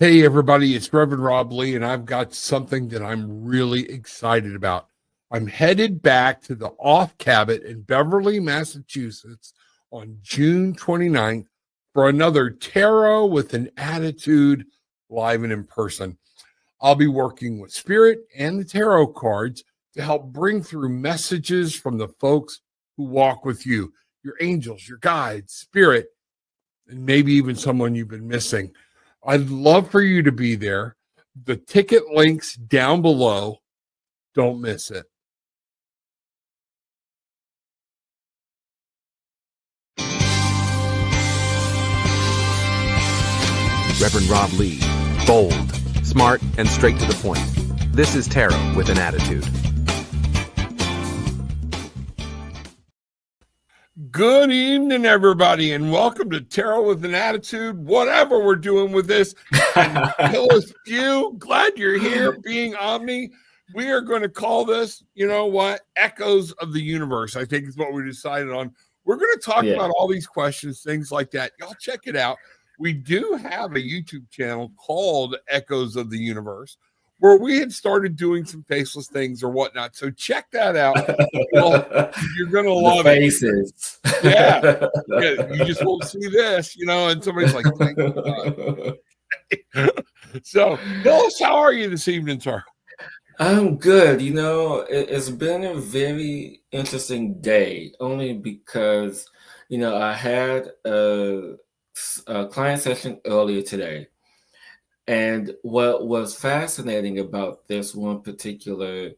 Hey, everybody, it's Reverend Rob Lee, and I've got something that I'm really excited about. I'm headed back to the Off Cabot in Beverly, Massachusetts on June 29th for another Tarot with an Attitude live and in person. I'll be working with Spirit and the tarot cards to help bring through messages from the folks who walk with you, your angels, your guides, Spirit, and maybe even someone you've been missing. I'd love for you to be there. The ticket links down below. Don't miss it. Reverend Rob Lee, bold, smart, and straight to the point. This is Tarot with an Attitude. Good evening, everybody, and welcome to Tarot with an Attitude, whatever we're doing with this. And Hillis Pugh, glad you're here, being Omni. We are going to call this, you know what, Echoes of the Universe, I think is what we decided on. We're going to talk about all these questions, things like that. Y'all check it out. We do have a YouTube channel called Echoes of the Universe, where we had started doing some faceless things or whatnot. So check that out. You're going to love faces. it. Yeah. You just won't see this, and somebody's like, thank God. So, Hillis, how are you this evening, sir? I'm good. It's been a very interesting day, only because, I had a client session earlier today. And what was fascinating about this one particular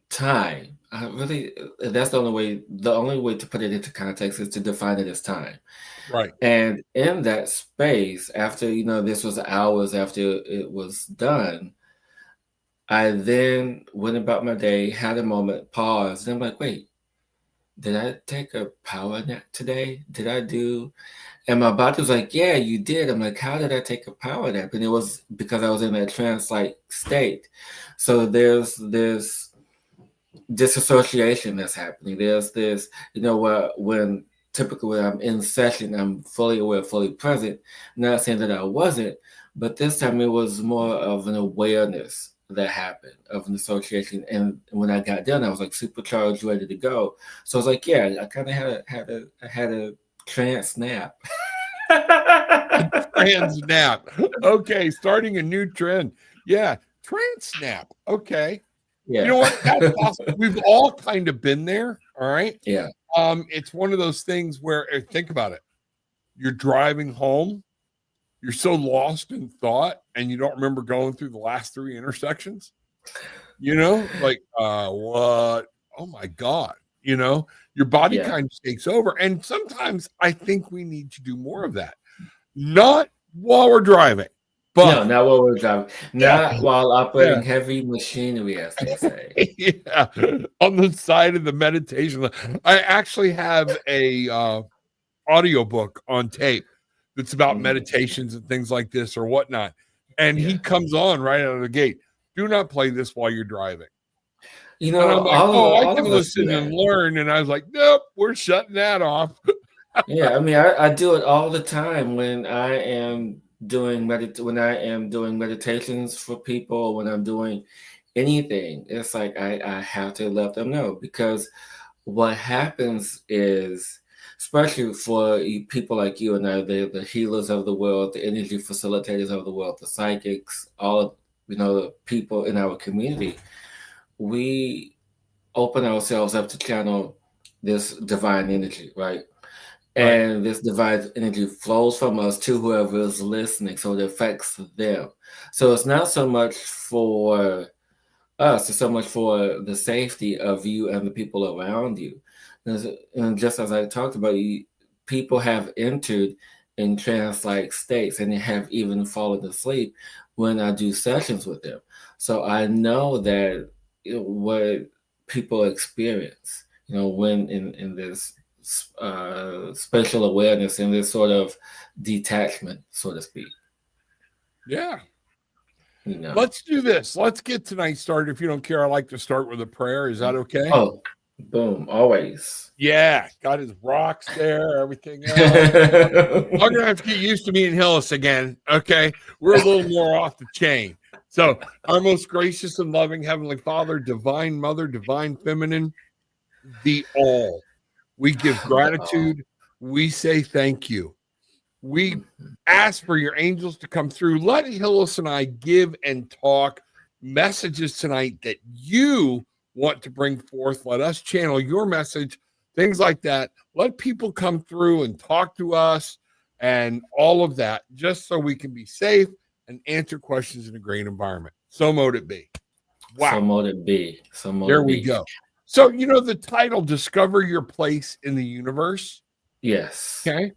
time, that's the only way to put it into context is to define it as time. Right. And in that space, after, this was hours after it was done, I then went about my day, had a moment, paused, and I'm like, wait, did I take a power nap today? Did I do? And my body was like, yeah, you did. I'm like, how did I take a power nap? And it was because I was in that trance-like state. So there's this disassociation that's happening. There's this, when typically when I'm in session, I'm fully aware, fully present. Not saying that I wasn't, but this time it was more of an awareness that happened of an association. And when I got done, I was like supercharged, ready to go. So I was like, yeah, I kind of had a trance nap. Trans nap. Okay, starting a new trend. Yeah, trance nap. Okay. Yeah. You know what? That's awesome. We've all kind of been there. All right. Yeah. It's one of those things where, think about it. You're driving home. You're so lost in thought and you don't remember going through the last 3 intersections, like, what? Oh my God. Your body kind of takes over. And sometimes I think we need to do more of that. Not while we're driving. But no, not while we're driving. Not while operating heavy machinery, as they say. Yeah. On the side of the meditation. I actually have a audiobook on tape that's about meditations and things like this or whatnot. And he comes on right out of the gate. Do not play this while you're driving. And I'm like, I can listen and learn. And I was like, nope, we're shutting that off. Yeah, I mean, I do it all the time when I am doing meditations for people, when I'm doing anything. It's like I have to let them know, because what happens is, especially for people like you and I, the healers of the world, the energy facilitators of the world, the psychics, all of, the people in our community, we open ourselves up to channel this divine energy, right? And this divine energy flows from us to whoever is listening, so it affects them. So it's not so much for us, it's so much for the safety of you and the people around you. And just as I talked about, people have entered in trance-like states and they have even fallen asleep when I do sessions with them. So I know that what people experience, when in this spatial awareness, in this sort of detachment, so to speak. Yeah. Let's do this. Let's get tonight started. If you don't care, I like to start with a prayer. Is that okay? Oh, Boom, always. Yeah, got his rocks there, everything else. I'm gonna have to get used to me and Hillis again. Okay, we're a little more off the chain. So, our most gracious and loving Heavenly Father, Divine Mother, Divine Feminine, the All. We give gratitude. We say thank you. We ask for your angels to come through. Let Hillis and I give and talk messages tonight that you want to bring forth. Let us channel your message, things like that. Let people come through and talk to us and all of that, just so we can be safe and answer questions in a great environment. So mote it be. Wow. So mote it be. So mote There it we be. go. So, the title, Discover Your Place in the Universe. Yes. Okay.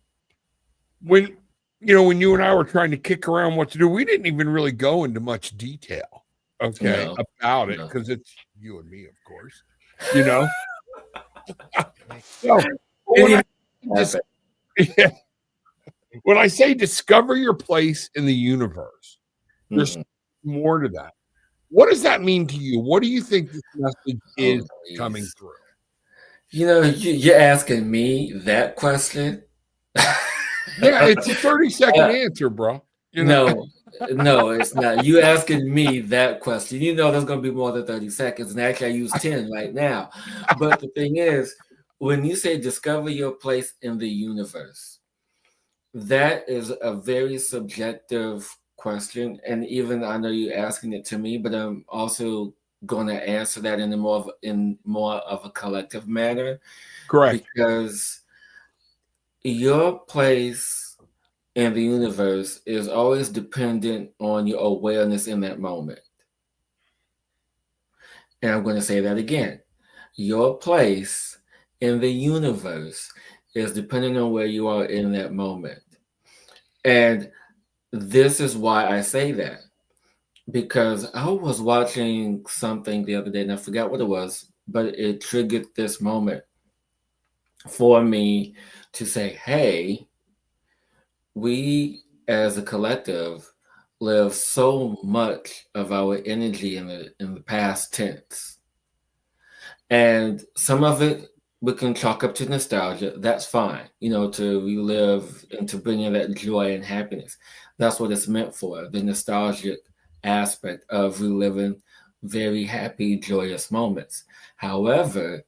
When you and I were trying to kick around what to do, we didn't even really go into much detail, about it, because it's you and me, of course. So, when I say discover your place in the universe, there's more to that. What does that mean to you? What do you think this message is coming through? You're asking me that question. Yeah, it's a 30-second answer, bro. No, it's not. You asking me that question. There's going to be more than 30 seconds. And actually, I use 10 right now. But the thing is, when you say discover your place in the universe, that is a very subjective question. And even I know you're asking it to me, but I'm also going to answer that in more of a collective manner. Correct. Because your place in the universe is always dependent on your awareness in that moment. And I'm going to say that again. Your place in the universe is dependent on where you are in that moment. And this is why I say that. Because I was watching something the other day, and I forgot what it was, but it triggered this moment for me to say, hey, we as a collective live so much of our energy in the past tense. And some of it we can chalk up to nostalgia. That's fine, to relive and to bring in that joy and happiness. That's what it's meant for, the nostalgic aspect of reliving very happy, joyous moments. However,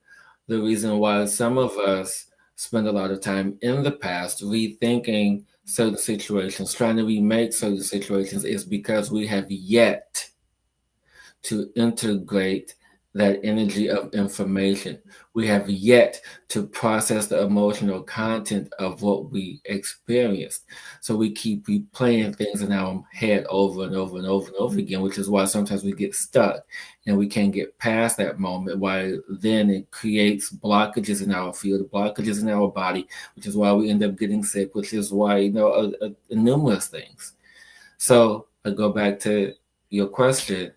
the reason why some of us spend a lot of time in the past rethinking certain situations, trying to remake certain situations, is because we have yet to integrate that energy of information. We have yet to process the emotional content of what we experienced. So we keep replaying things in our head over and over and over and over again, which is why sometimes we get stuck and we can't get past that moment. Why then it creates blockages in our field, blockages in our body, which is why we end up getting sick, which is why, numerous things. So I go back to your question.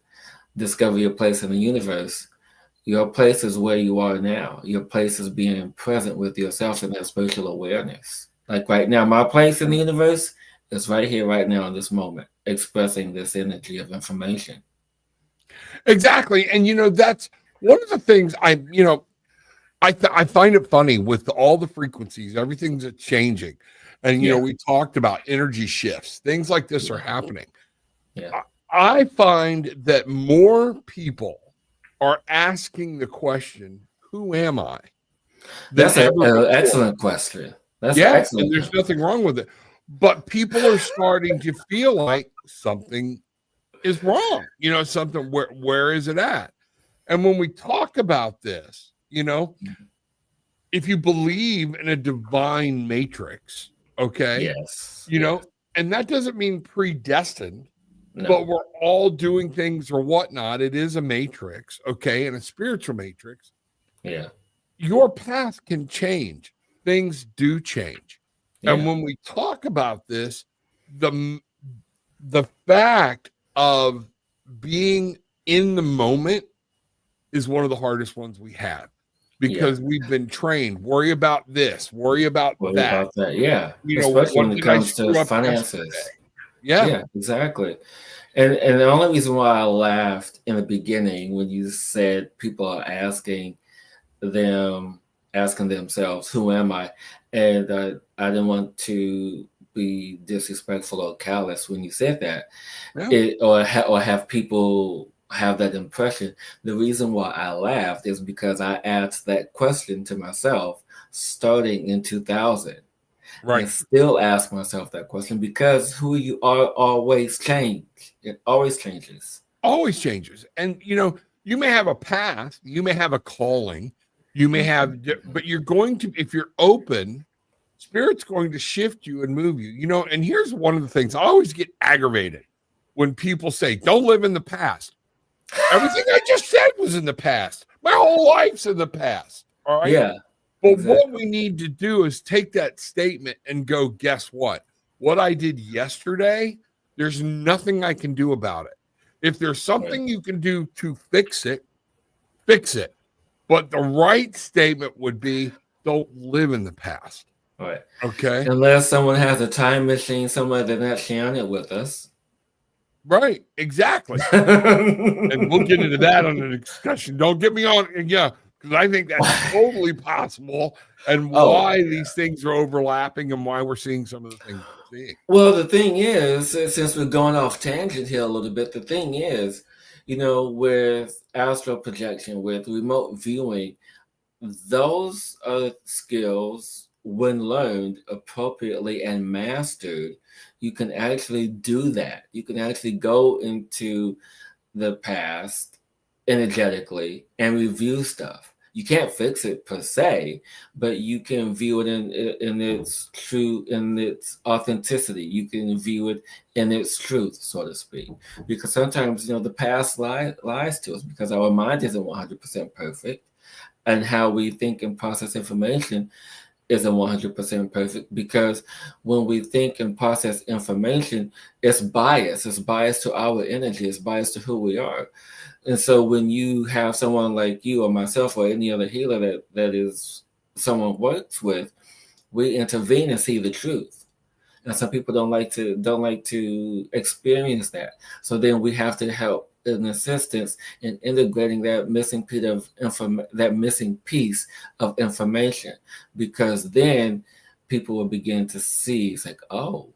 Discover your place in the universe. Your place is where you are now. Your place is being present with yourself in that spiritual awareness. Like right now, my place in the universe is right here, right now, in this moment, expressing this energy of information. Exactly. And, that's one of the things I find it funny with all the frequencies, everything's changing. And, we talked about energy shifts, things like this are happening. Yeah. I find that more people are asking the question, who am I? That's an excellent question. That's excellent. And there's nothing wrong with it. But people are starting to feel like something is wrong. Something, where is it at? And when we talk about this, if you believe in a divine matrix, okay? Yes. And that doesn't mean predestined. No. But we're all doing things or whatnot. It is a matrix, okay, and a spiritual matrix. Yeah. Your path can change. Things do change. Yeah. And when we talk about this, the fact of being in the moment is one of the hardest ones we have, because we've been trained. Worry about this. Worry about that. Yeah. Especially when it comes to finances. Yeah, exactly. And the only reason why I laughed in the beginning when you said people are asking them asking themselves, who am I? And I didn't want to be disrespectful or callous when you said that, or have people have that impression. The reason why I laughed is because I asked that question to myself starting in 2000. Right. And still ask myself that question, because who you are always change. It always changes. Always changes. And, you know, you may have a path, you may have a calling, you may have, but you're going to, if you're open, Spirit's going to shift you and move you, you know. And here's one of the things I always get aggravated when people say, don't live in the past. Everything I just said was in the past. My whole life's in the past. All right. Yeah. But exactly. what we need to do is take that statement and go, guess what? What I did yesterday, there's nothing I can do about it. If there's something you can do to fix it, fix it. But the right statement would be, don't live in the past. Right. Okay. Unless someone has a time machine somewhere, they're not sharing it with us. Right. Exactly. And we'll get into that on the discussion. Don't get me on. Yeah. Because I think that's totally possible, and why these things are overlapping and why we're seeing some of the things we're seeing. Well, the thing is, since we're going off tangent here a little bit, the thing is, you know, with astral projection, with remote viewing, those skills, when learned appropriately and mastered, you can actually do that. You can actually go into the past energetically and review stuff. You can't fix it per se, but you can view it in its true, in its authenticity. You can view it in its truth, so to speak. Because sometimes, you know, the past lies to us because our mind isn't 100% perfect, and how we think and process information isn't 100% perfect, because when we think and process information, it's biased. It's biased to our energy. It's biased to who we are. And so when you have someone like you or myself or any other healer that is someone works with, we intervene and see the truth. And some people don't like to experience that. So then we have to help in assistance in integrating that missing piece of information, because then people will begin to see, it's like, oh,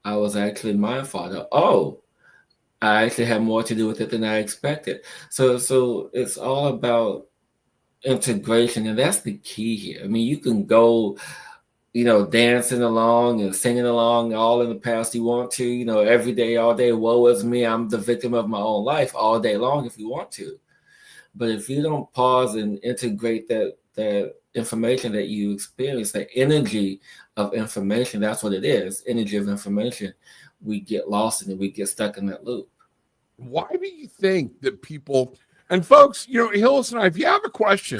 I was actually my father. Oh, I actually had more to do with it than I expected. So it's all about integration, and that's the key here. I mean, you can go, you know, dancing along and singing along all in the past you want to, you know, every day, all day, woe is me, I'm the victim of my own life all day long if you want to. But if you don't pause and integrate that information that you experience, the energy of information, that's what it is, energy of information, we get lost in it, we get stuck in that loop. Why do you think that people, and folks, you know, Hillis and I, if you have a question,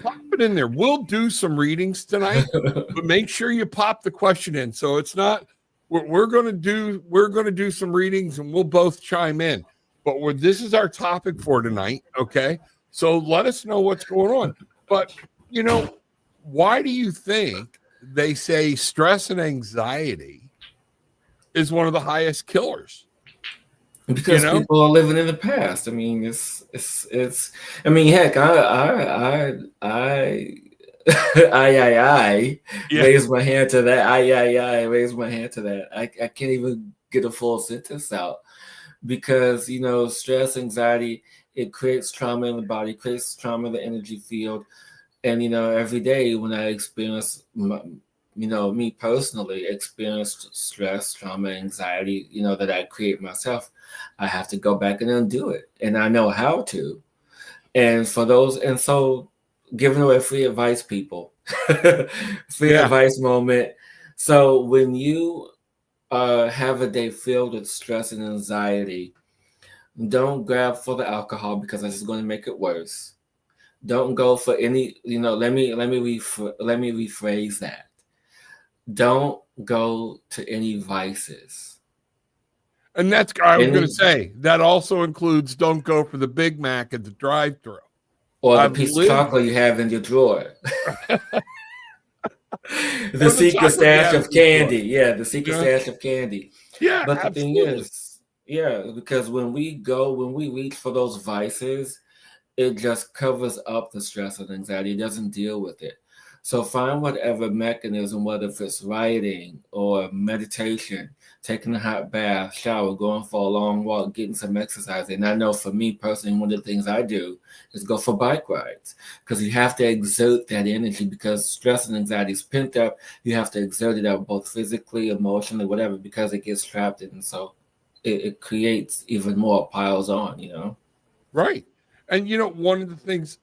pop it in there. We'll do some readings tonight, but make sure you pop the question in. So it's not, we're going to do some readings and we'll both chime in, but this is our topic for tonight. Okay. So let us know what's going on. But, you know, why do you think they say stress and anxiety is one of the highest killers? Because people are living in the past. I mean, it's. I mean, heck, I raise my hand to that. I raise my hand to that. I can't even get a full sentence out, because, you know, stress, anxiety, it creates trauma in the body, creates trauma in the energy field, and, you know, every day when I experience you know, me personally experienced stress, trauma, anxiety, you know, that I create myself, I have to go back and undo it. And I know how to. And for those, and so giving away free advice, people, free advice moment. So when you have a day filled with stress and anxiety, don't grab for the alcohol, because that's just going to make it worse. Don't go for any, you know, let me rephrase that. Don't go to any vices. And that's, I was going to say, that also includes don't go for the Big Mac at the drive-thru. Or the piece of chocolate you have in your drawer. The secret stash of candy. Yeah, the secret stash of candy. Yeah, but the thing is, because when we reach for those vices, it just covers up the stress and anxiety. It doesn't deal with it. So find whatever mechanism, whether if it's writing or meditation, taking a hot bath, shower, going for a long walk, getting some exercise. And I know for me personally, one of the things I do is go for bike rides, because you have to exert that energy, because stress and anxiety is pent up. You have to exert it out both physically, emotionally, whatever, because it gets trapped in. So it creates even more piles on, you know? Right. And, you know, one of the things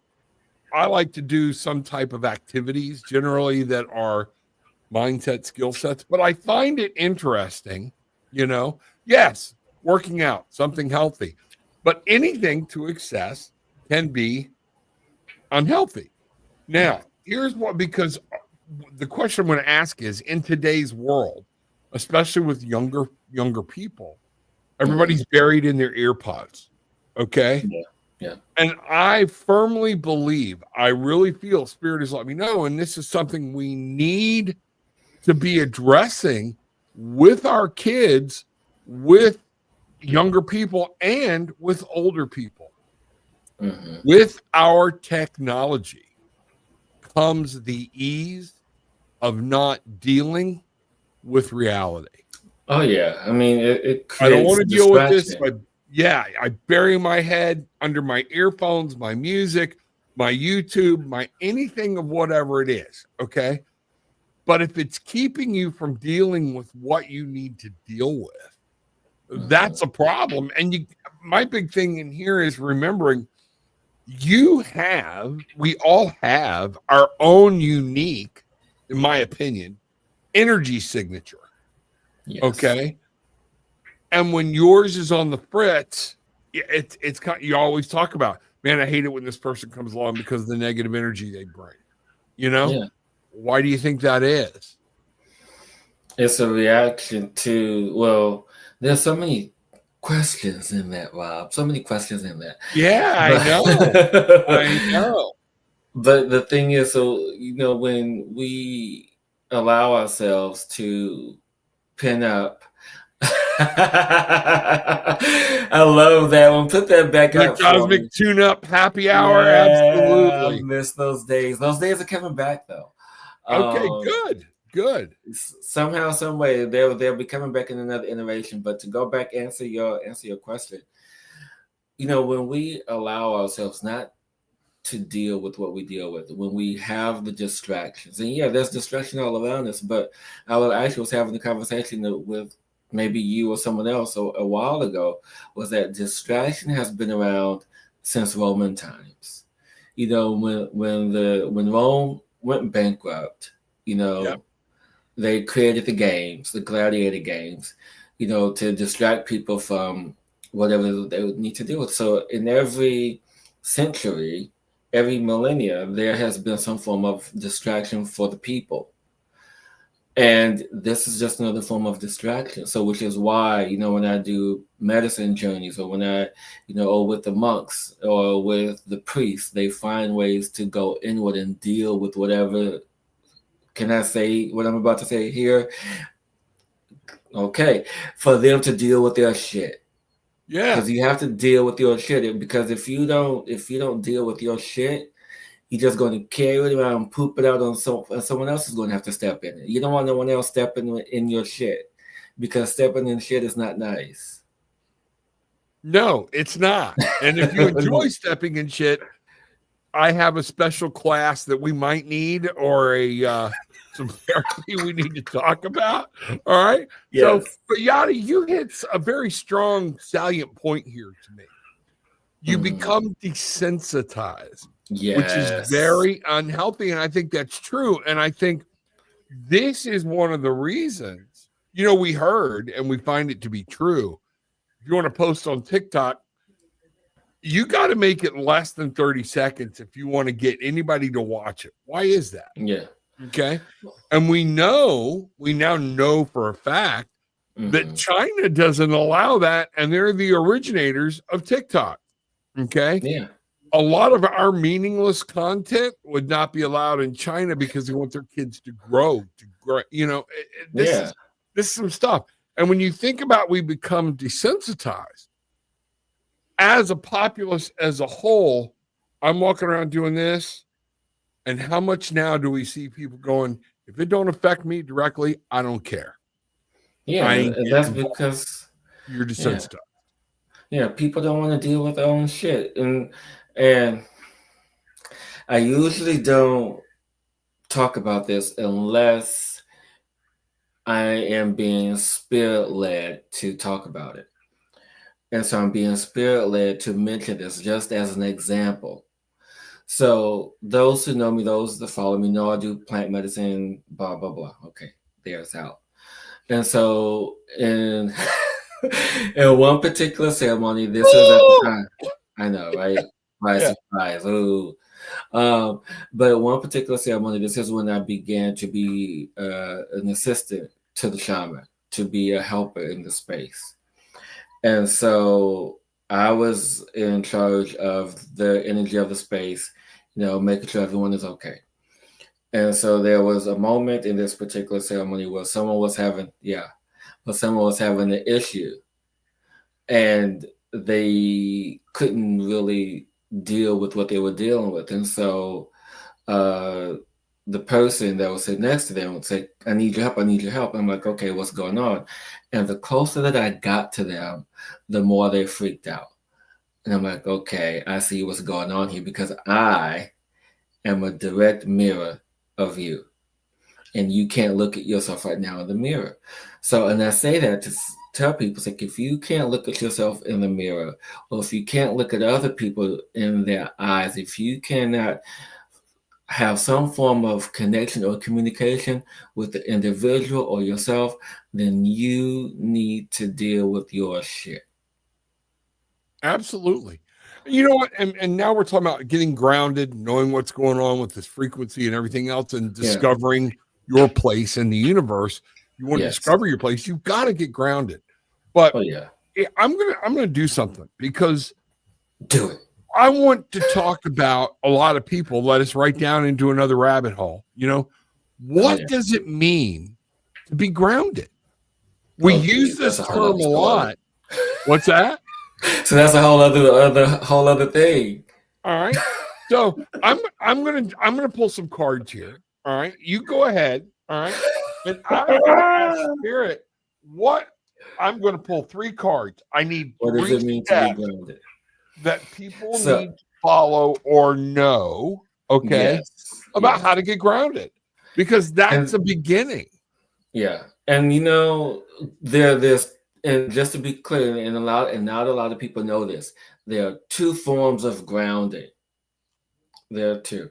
I like to do some type of activities generally that are mindset skill sets, but I find it interesting, you know, yes, working out, something healthy, but anything to excess can be unhealthy. Now, here's what, because the question I'm going to ask is, in today's world, especially with younger people, everybody's buried in their ear pods. Okay. Yeah. Yeah. And I firmly believe, I really feel Spirit has let me know, and this is something we need to be addressing with our kids, with younger people, and with older people. With our technology comes the ease of not dealing with reality. Oh yeah, I mean, it I don't creates want to deal with this, distraction. but yeah, I bury my head under my earphones, my music, my YouTube, my anything of whatever it is. Okay. But if it's keeping you from dealing with what you need to deal with, that's a problem. And my big thing in here is remembering we all have our own unique, in my opinion, energy signature. Yes. Okay. And when yours is on the fritz, it's kind of, you always talk about, man, I hate it when this person comes along because of the negative energy they bring. You know, Yeah. Why do you think that is? It's a reaction to, well, there's so many questions in that, Rob. So many questions in that. Yeah, I know. I know. But the thing is, so, you know, when we allow ourselves to pin up, I love that one. Put that back The up for me. cosmic tune-up happy hour, Yeah, I absolutely. miss those days. Those days are coming back, though. Okay, good. Somehow, some way, they'll be coming back in another iteration. But to go back, answer your question. You know, when we allow ourselves not to deal with what we deal with, when we have the distractions, and yeah, there's distraction all around us. But I actually was having a conversation with maybe you or someone else a while ago, was that distraction has been around since Roman times. You know, when Rome went bankrupt, you know, Yep. they created the games, the gladiator games, you know, to distract people from whatever they would need to deal with. So in every century, every millennia, there has been some form of distraction for the people. And this is just another form of distraction. So, which is why, you know, when I do medicine journeys, or when I, you know, or with the monks or with the priests, they find ways to go inward and deal with whatever. Can I say what I'm about to say here? Okay. For them to deal with their shit. Yeah. Because you have to deal with your shit. Because if you don't deal with your shit, you're just going to carry it around and poop it out on someone else is going to have to step in it. You don't want no one else stepping in your shit, because stepping in shit is not nice. No, it's not. And if you enjoy stepping in shit, I have a special class that we might need, or some therapy we need to talk about. All right. Yes. So, but Yadi, you hit a very strong, salient point here to me. You become desensitized, yes, which is very unhealthy. And I think that's true. And I think this is one of the reasons, you know, we heard, and we find it to be true. If you want to post on TikTok, you got to make it less than 30 seconds if you want to get anybody to watch it. Why is that? Yeah. Okay. And we now know for a fact that China doesn't allow that. And they're the originators of TikTok. Okay. Yeah. A lot of our meaningless content would not be allowed in China because they want their kids to grow. You know, this is some stuff. And when you think about, we become desensitized as a populace as a whole, I'm walking around doing this. And how much now do we see people going, if it don't affect me directly, I don't care. Yeah, I ain't and getting that's involved. because You're yeah, desensitized. yeah, people don't want to deal with their own shit, and I usually don't talk about this unless I am being spirit led to talk about it. And so I'm being spirit led to mention this just as an example. So those who know me, those that follow me, know I do plant medicine, blah blah blah. Okay, there's out. And so in in one particular ceremony, this is at the time. I know, right? Surprise, Yeah. surprise. Ooh. But one particular ceremony, this is when I began to be an assistant to the shaman, to be a helper in the space. And so I was in charge of the energy of the space, making sure everyone is okay. And so there was a moment in this particular ceremony where someone was having an issue and they couldn't really deal with what they were dealing with. And so uh, the person that was sitting next to them would say, I need your help, I need your help. I'm like, okay, what's going on? And the closer that I got to them, the more they freaked out. And I'm like, okay, I see what's going on here because I am a direct mirror of you. And you can't look at yourself right now in the mirror. So, and I say that to tell people, like, if you can't look at yourself in the mirror, or if you can't look at other people in their eyes, if you cannot have some form of connection or communication with the individual or yourself, then you need to deal with your shit. Absolutely. You know what? And now we're talking about getting grounded, knowing what's going on with this frequency and everything else, and Yeah. discovering your place in the universe. You want to Yes. discover your place, you've got to get grounded. But Oh yeah. I'm gonna do something because Do it. I want to talk about a lot of people let us right down into another rabbit hole. What does it mean to be grounded? We use this term a lot. What's that? So that's a whole other thing. All right. So I'm gonna pull some cards here. All right. You go ahead. All right. And I spirit. What I'm gonna pull 3 cards. I need what does it mean to be grounded? That people need to follow or know, okay, about how to get grounded, because that's a beginning. Yeah, and there's, and just to be clear, and not a lot of people know this, there are 2 forms of grounding. There are 2.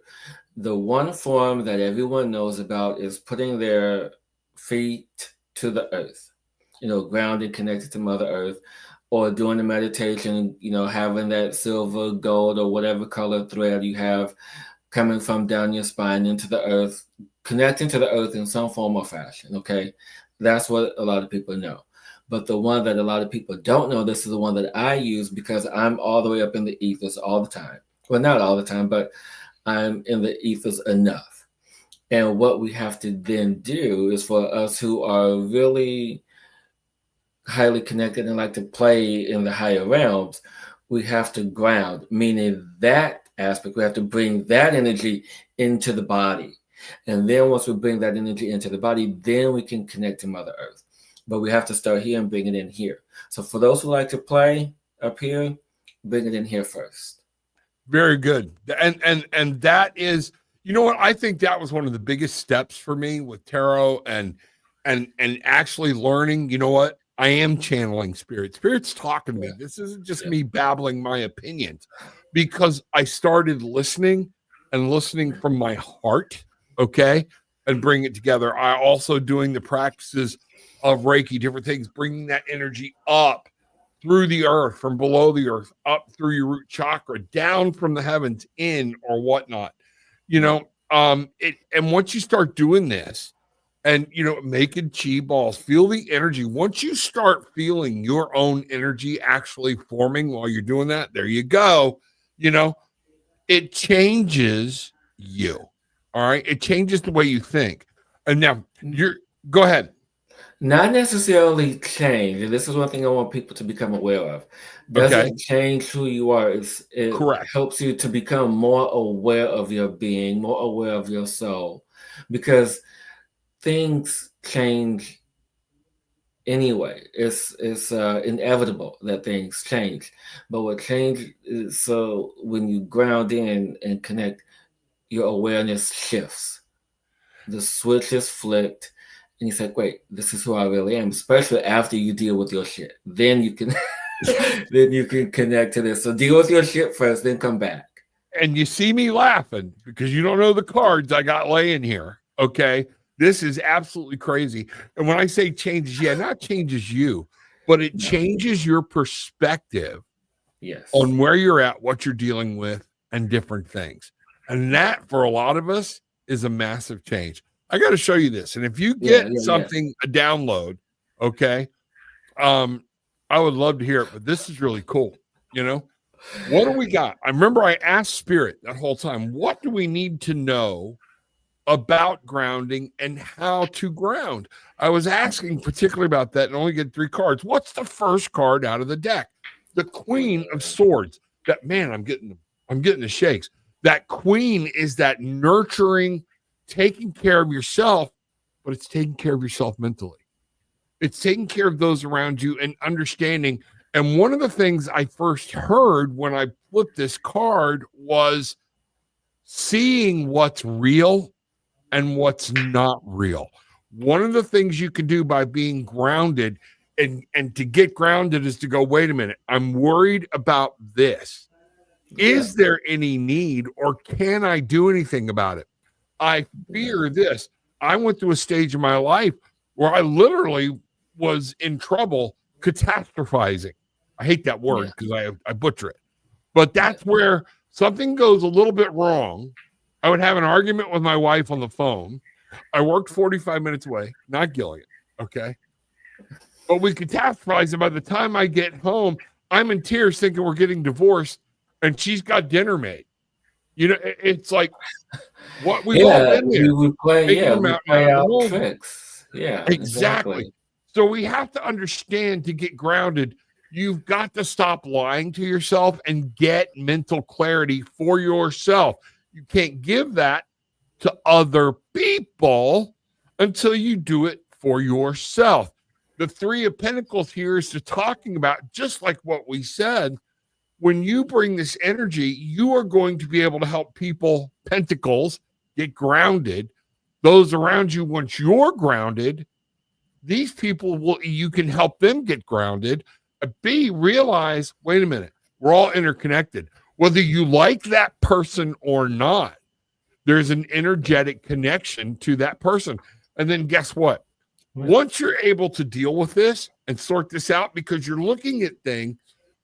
The one form that everyone knows about is putting their feet to the earth, grounded, connected to Mother Earth, or doing the meditation, having that silver, gold, or whatever color thread you have coming from down your spine into the earth, connecting to the earth in some form or fashion, okay? That's what a lot of people know. But the one that a lot of people don't know, this is the one that I use because I'm all the way up in the ethers all the time. Well, not all the time, but I'm in the ethers enough. And what we have to then do is, for us who are really highly connected and like to play in the higher realms, we have to ground, meaning that aspect, we have to bring that energy into the body. And then once we bring that energy into the body, then we can connect to Mother Earth. But we have to start here and bring it in here. So for those who like to play up here, bring it in here first. Very good. And that is, you know what? I think that was one of the biggest steps for me with tarot and actually learning, you know what? I am channeling spirit. Spirit's talking to me. This isn't just me babbling my opinions, because I started listening from my heart, okay, and bring it together. I also doing the practices of Reiki, different things, bringing that energy up through the earth, from below the earth, up through your root chakra, down from the heavens, in or whatnot. And once you start doing this, and making chi balls, feel the energy. Once you start feeling your own energy actually forming while you're doing that, there you go. It changes you. All right. It changes the way you think. And now go ahead. Not necessarily change, and this is one thing I want people to become aware of. Okay. Doesn't change who you are. It Correct. helps you to become more aware of your being, more aware of your soul, because things change anyway. It's inevitable that things change. But what change is, so when you ground in and connect, your awareness shifts. The switch is flipped, and he's like, wait, this is who I really am, especially after you deal with your shit. Then you can then you can connect to this. So deal with your shit first, then come back. And you see me laughing because you don't know the cards I got laying here. Okay. This is absolutely crazy. And when I say changes, not changes you, but it changes your perspective Yes. on where you're at, what you're dealing with, and different things. And that for a lot of us is a massive change. I got to show you this. And if you get something, a download, okay, I would love to hear it, but this is really cool. What do we got? I remember I asked Spirit that whole time, what do we need to know about grounding and how to ground? I was asking particularly about that and only get 3 cards. What's the first card out of the deck? The Queen of Swords. That, man, I'm getting the shakes. That queen is that nurturing, taking care of yourself, but it's taking care of yourself mentally. It's taking care of those around you and understanding. And one of the things I first heard when I flipped this card was seeing what's real and what's not real. One of the things you can do by being grounded and to get grounded is to go, wait a minute, I'm worried about this. Is there any need or can I do anything about it? I fear this. I went through a stage in my life where I literally was in trouble catastrophizing. I hate that word because I butcher it. But that's where something goes a little bit wrong. I would have an argument with my wife on the phone. I worked 45 minutes away, not Gillian, okay? But we catastrophize, and by the time I get home, I'm in tears thinking we're getting divorced, and she's got dinner made. It's like what we've all been there. We play out tricks. Yeah, exactly. So we have to understand, to get grounded, you've got to stop lying to yourself and get mental clarity for yourself. You can't give that to other people until you do it for yourself. The 3 of Pentacles here is talking about, just like what we said, when you bring this energy, you are going to be able to help people, Pentacles, get grounded. Those around you, once you're grounded, these people you can help them get grounded. B, realize, wait a minute, we're all interconnected. Whether you like that person or not, there's an energetic connection to that person. And then guess what? Once you're able to deal with this and sort this out, because you're looking at things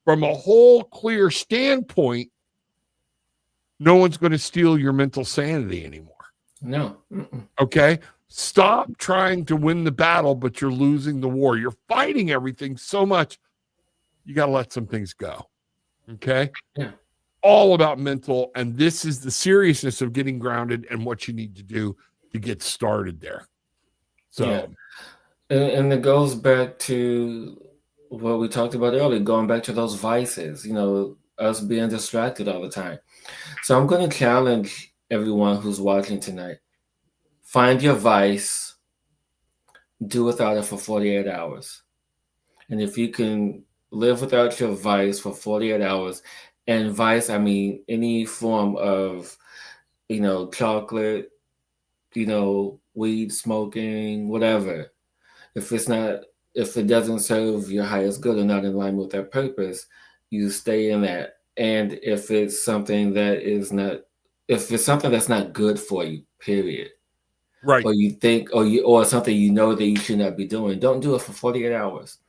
from a whole clear standpoint, no one's going to steal your mental sanity anymore. No. Okay? Stop trying to win the battle, but you're losing the war. You're fighting everything so much, you got to let some things go. Okay? Yeah. All about mental, and this is the seriousness of getting grounded and what you need to do to get started there. So, and it goes back to what we talked about earlier, going back to those vices, us being distracted all the time. So I'm going to challenge everyone who's watching tonight. Find your vice, do without it for 48 hours. And if you can live without your vice for 48 hours, and vice, I mean any form of, chocolate, weed smoking, whatever. If it doesn't serve your highest good or not in line with that purpose, you stay in that. And if it's something that's not good for you, period. right. Or you think, or something that you should not be doing, don't do it for 48 hours.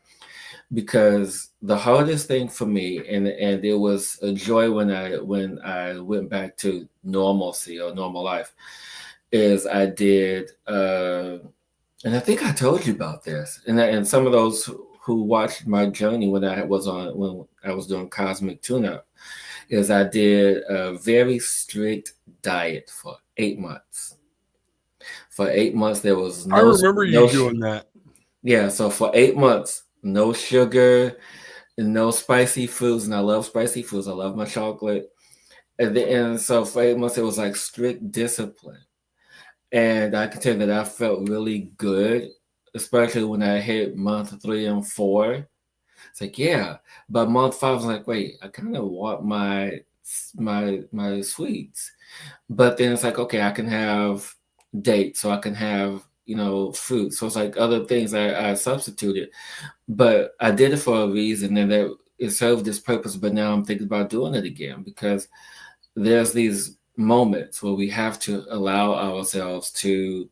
Because the hardest thing for me, and it was a joy when I went back to normalcy or normal life, is I did, and I think I told you about this, and some of those who watched my journey when I was doing cosmic tune-up, is I did a very strict diet for 8 months. For 8 months, there was no. I remember you doing that. Yeah, so for 8 months, no sugar and no spicy foods. And I love spicy foods. I love my chocolate. And so for 8 months, it was like strict discipline. And I can tell you that I felt really good, especially when I hit month 3 and 4. It's like, yeah. But month 5, I was like, wait, I kind of want my sweets. But then it's like, okay, I can have dates, so I can have, fruit. So it's like other things I substituted. But I did it for a reason, and that it served this purpose. But now I'm thinking about doing it again because there's these moments where we have to allow ourselves to,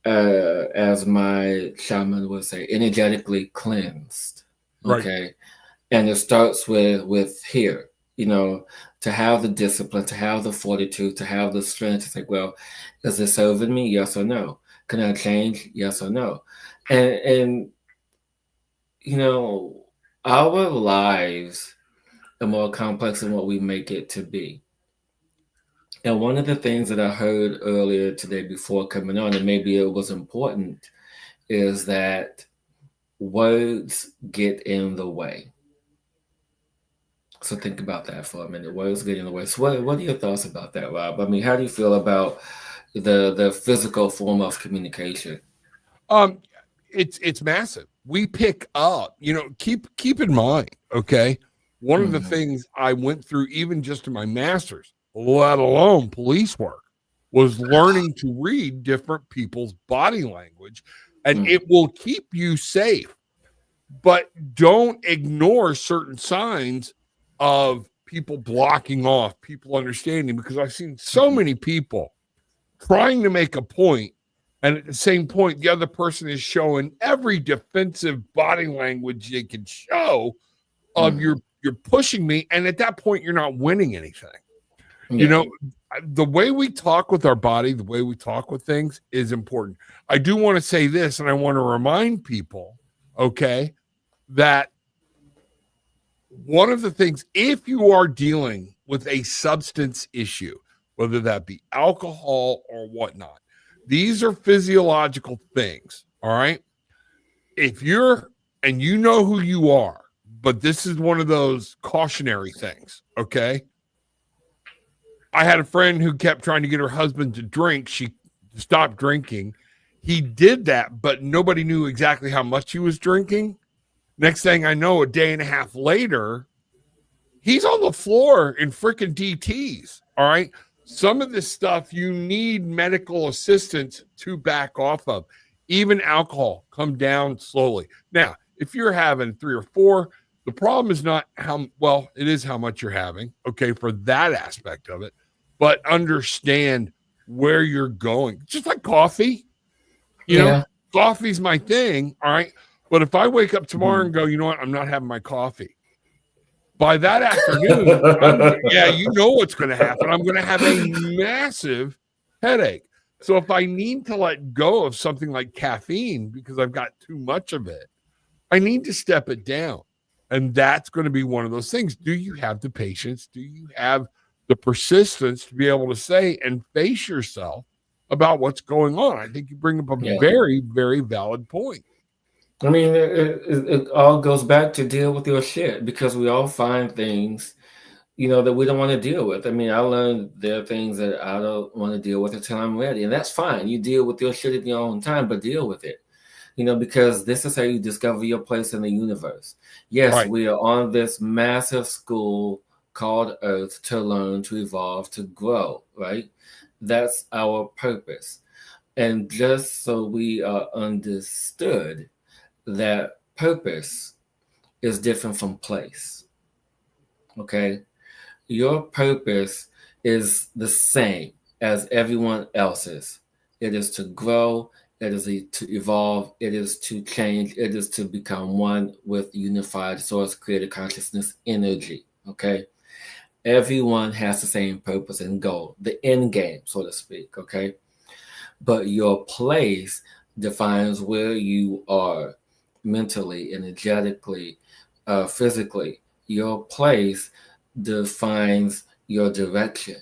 as my shaman would say, energetically cleansed. Right. Okay. And it starts with here, to have the discipline, to have the fortitude, to have the strength. It's like, well, is this serving me? Yes or no? Can I change? Yes or no? And our lives are more complex than what we make it to be. And one of the things that I heard earlier today before coming on, and maybe it was important, is that words get in the way. So think about that for a minute. Words get in the way. So what are your thoughts about that, Rob? I mean, how do you feel about the physical form of communication? Um, it's massive. We pick up, keep in mind, okay. One of the Mhm. things I went through, even just in my master's, let alone police work, was learning to read different people's body language, and Mm. it will keep you safe. But don't ignore certain signs of people blocking off, people understanding, because I've seen so Mhm. many people trying to make a point, and at the same point, the other person is showing every defensive body language they can show of Mhm. you're pushing me, and at that point, you're not winning anything. You Yeah. know, the way we talk with our body, the way we talk with things is important. I do want to say this, and I want to remind people, okay, that one of the things, if you are dealing with a substance issue, whether that be alcohol or whatnot, these are physiological things. All right. If you're, and you know who you are, but this is one of those cautionary things. Okay. I had a friend who kept trying to get her husband to drink. She stopped drinking. He did that, but nobody knew exactly how much he was drinking. Next thing I know, a day and a half later, he's on the floor in freaking DTs. All right. Some of this stuff you need medical assistance to back off of. Even alcohol, come down slowly. Now, if you're having 3 or 4, the problem is not how well, it is how much you're having, okay, for that aspect of it, but understand where you're going. Just like coffee, you know, Yeah. coffee's my thing. All right. But if I wake up tomorrow Mhm. and go, you know what, I'm not having my coffee, by that afternoon, yeah, you know what's going to happen. I'm going to have a massive headache. So if I need to let go of something like caffeine because I've got too much of it, I need to step it down. And that's going to be one of those things. Do you have the patience? Do you have the persistence to be able to say and face yourself about what's going on? I think you bring up a Yeah. very, very valid point. I mean, it all goes back to deal with your shit because we all find things, that we don't want to deal with. I mean, I learned there are things that I don't want to deal with until I'm ready, and that's fine. You deal with your shit in your own time, but deal with it. Because this is how you discover your place in the universe. Yes, Right. we are on this massive school called Earth to learn, to evolve, to grow, right? That's our purpose. And just so we are understood that purpose is different from place, okay? Your purpose is the same as everyone else's. It is to grow, it is to evolve, it is to change, it is to become one with unified source created consciousness energy. Okay. Everyone has the same purpose and goal, the end game, so to speak. Okay. But your place defines where you are mentally, energetically, physically. Your place defines your direction,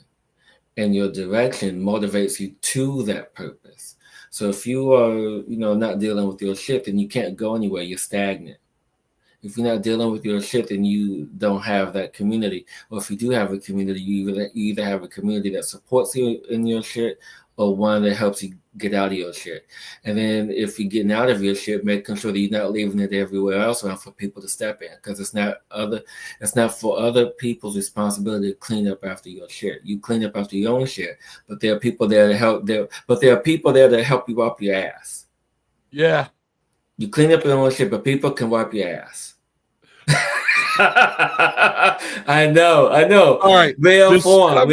and your direction motivates you to that purpose. So if you are, not dealing with your shit, then you can't go anywhere. You're stagnant. If you're not dealing with your shit, then you don't have that community. Or if you do have a community, you either have a community that supports you in your shit, or one that helps you get out of your shit. And then if you're getting out of your shit, making sure that you're not leaving it everywhere else around for people to step in, because it's not for other people's responsibility to clean up after your shit. You clean up after your own shit, but there are people there to help. But there are people there to help you wipe your ass. Yeah. You clean up your own shit, but people can wipe your ass. I know. All right. Real form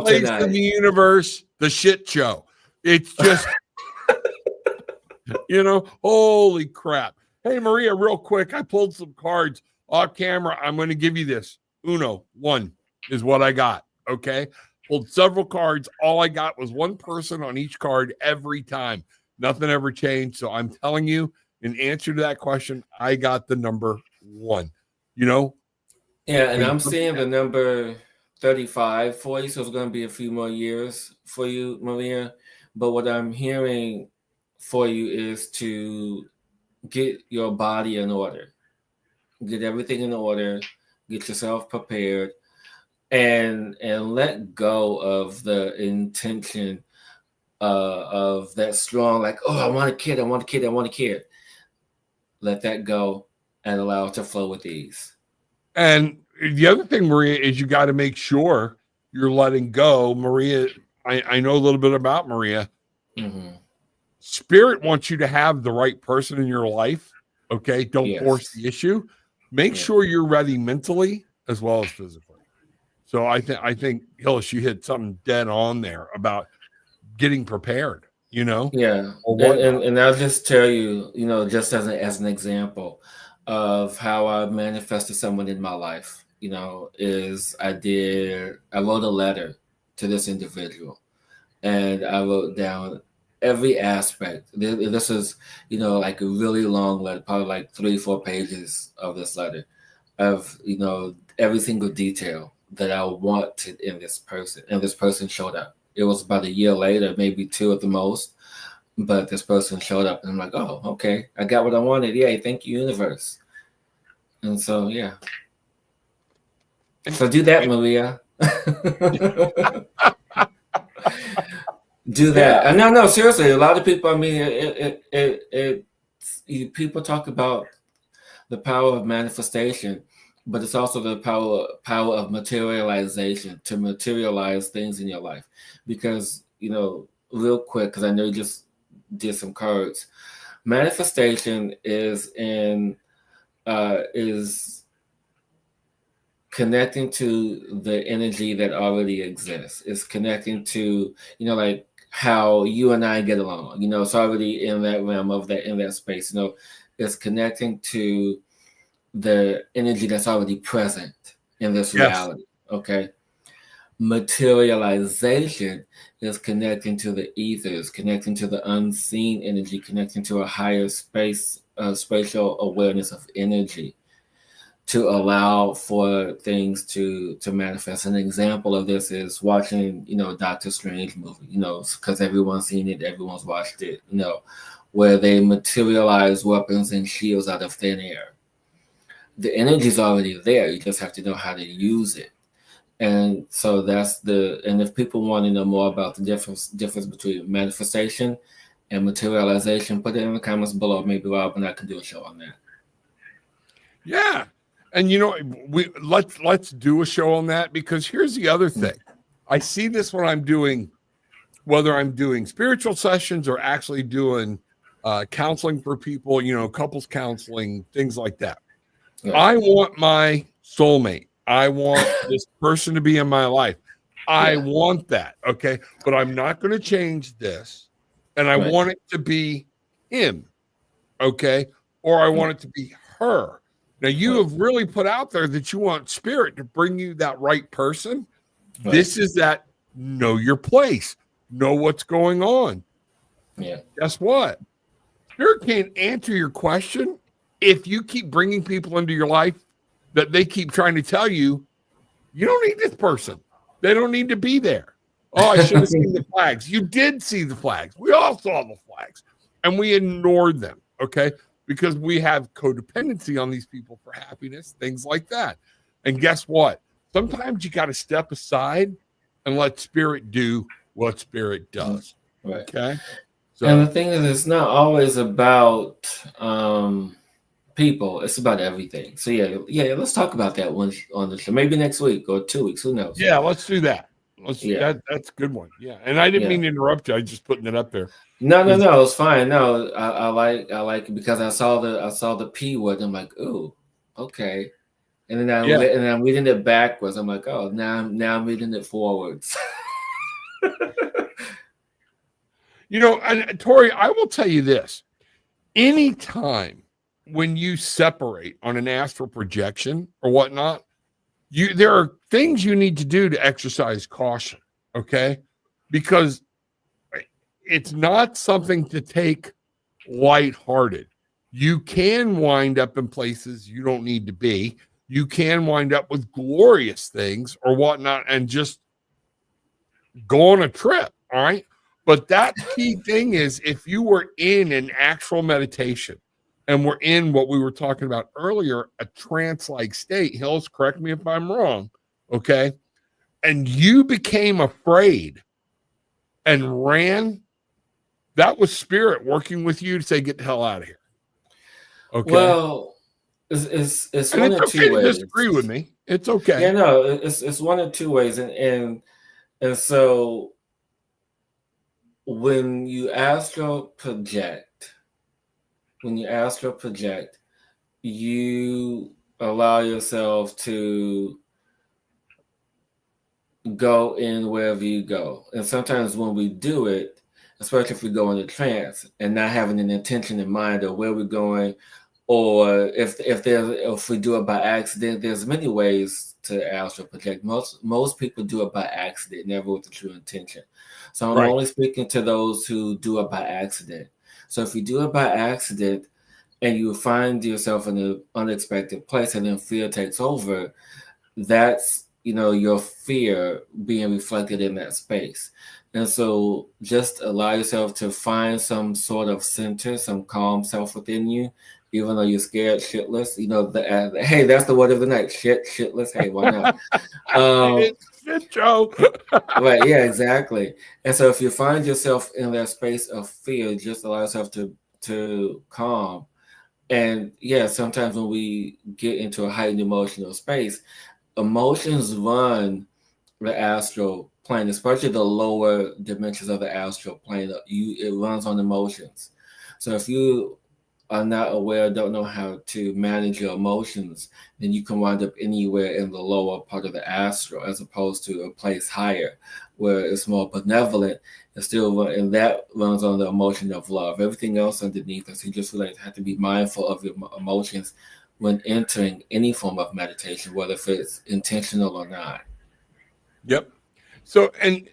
place tonight. in the universe, the shit show. It's just, holy crap. Hey, Maria, real quick. I pulled some cards off camera. I'm going to give you this. Uno, 1 is what I got. Okay. Pulled several cards. All I got was one person on each card every time. Nothing ever changed. So I'm telling you, in answer to that question, I got the number 1. Yeah, and I'm seeing the number 35 for you, so it's going to be a few more years for you, Maria. But what I'm hearing for you is to get your body in order, get everything in order, get yourself prepared, and let go of the intention of that strong, like, oh, I want a kid. Let that go and allow it to flow with ease. And the other thing, Maria, is you got to make sure you're letting go. Maria, I know a little bit about Maria. Mm-hmm. Spirit wants you to have the right person in your life. Okay. Don't force the issue. Make sure you're ready mentally as well as physically. So I think Hillis, you hit something dead on there about getting prepared, Yeah. And I'll just tell you, just as an example of how I manifested someone in my life, is I wrote a letter to this individual, and I wrote down every aspect. This is, like a really long letter, probably like 3-4 pages of this letter of, every single detail that I wanted in this person. And this person showed up. It was about a year later, maybe 2 at the most, but this person showed up, and I'm like, oh, okay, I got what I wanted. Yay, thank you, universe. And so, yeah. So do that, Maria. Do that. And no, seriously, a lot of people, I mean, people talk about the power of manifestation, but it's also the power of materialization, to materialize things in your life. Because, real quick, because I know you just did some cards, manifestation is connecting to the energy that already exists. It's connecting to, like how you and I get along. It's already in that realm in that space. It's connecting to the energy that's already present in this reality. Okay. Materialization is connecting to the ethers, connecting to the unseen energy, connecting to a higher spatial awareness of energy, to allow for things to manifest. An example of this is watching, Doctor Strange movie, because everyone's seen it, everyone's watched it, where they materialize weapons and shields out of thin air. The energy's already there. You just have to know how to use it. And so and if people want to know more about the difference between manifestation and materialization, put it in the comments below. Maybe Rob and I can do a show on that. Yeah. And let's do a show on that, because here's the other thing. I see this when I'm doing, whether I'm doing spiritual sessions or actually doing counseling for people, couples counseling, things like that. Yeah. I want my soulmate. I want this person to be in my life. I want that. Okay. But I'm not going to change this. And I want it to be him. Okay. Or I want it to be her. Now, you have really put out there that you want spirit to bring you that right person. Right. This is that know your place, know what's going on. Yeah. Guess what? Spirit can't answer your question if you keep bringing people into your life that they keep trying to tell you, you don't need this person. They don't need to be there. Oh, I should have seen the flags. You did see the flags. We all saw the flags, and we ignored them, okay? Because we have codependency on these people for happiness, things like that. And guess what? Sometimes you got to step aside and let spirit do what spirit does. Right. Okay. So, and the thing is, it's not always about people. It's about everything. So yeah. Let's talk about that one on the show. Maybe next week or 2 weeks. Who knows? Yeah, let's do that. That's a good one. Yeah, and I didn't mean to interrupt you. I was just putting it up there. No, it's fine. No, I like it because I saw the P word. I'm like, ooh, okay. And then I'm reading it backwards. I'm like, oh, now I'm reading it forwards. And Tori, I will tell you this: anytime when you separate on an astral projection or whatnot, there are things you need to do to exercise caution, okay? Because it's not something to take lighthearted. You can wind up in places you don't need to be. You can wind up with glorious things or whatnot and just go on a trip, all right? But that key thing is if you were in an actual meditation and we're in what we were talking about earlier, a trance-like state, Hills, correct me if I'm wrong, okay? And you became afraid and ran, that was spirit working with you to say, get the hell out of here. Okay. Well, it's one of two ways. Disagree with me. It's okay. Yeah, no, it's one of two ways. And so when you astral project, you allow yourself to go in wherever you go. And sometimes when we do it, especially if we go into trance and not having an intention in mind of where we're going, or if we do it by accident, there's many ways to astral project. Most people do it by accident, never with the true intention. So I'm only speaking to those who do it by accident. So if you do it by accident and you find yourself in an unexpected place and then fear takes over, that's your fear being reflected in that space. And so just allow yourself to find some sort of center, some calm self within you, even though you're scared shitless. Hey, that's the word of the night. Shitless. Hey, why not? Shit, Joe. Right, yeah, exactly. And so if you find yourself in that space of fear, just allow yourself to calm. And yeah, sometimes when we get into a heightened emotional space, emotions run the astral plane, especially the lower dimensions of the astral plane. It runs on emotions. So if you are not aware, don't know how to manage your emotions, then you can wind up anywhere in the lower part of the astral, as opposed to a place higher where it's more benevolent and that runs on the emotion of love. Everything else underneath us, you just really have to be mindful of your emotions when entering any form of meditation, whether if it's intentional or not. Yep. So, and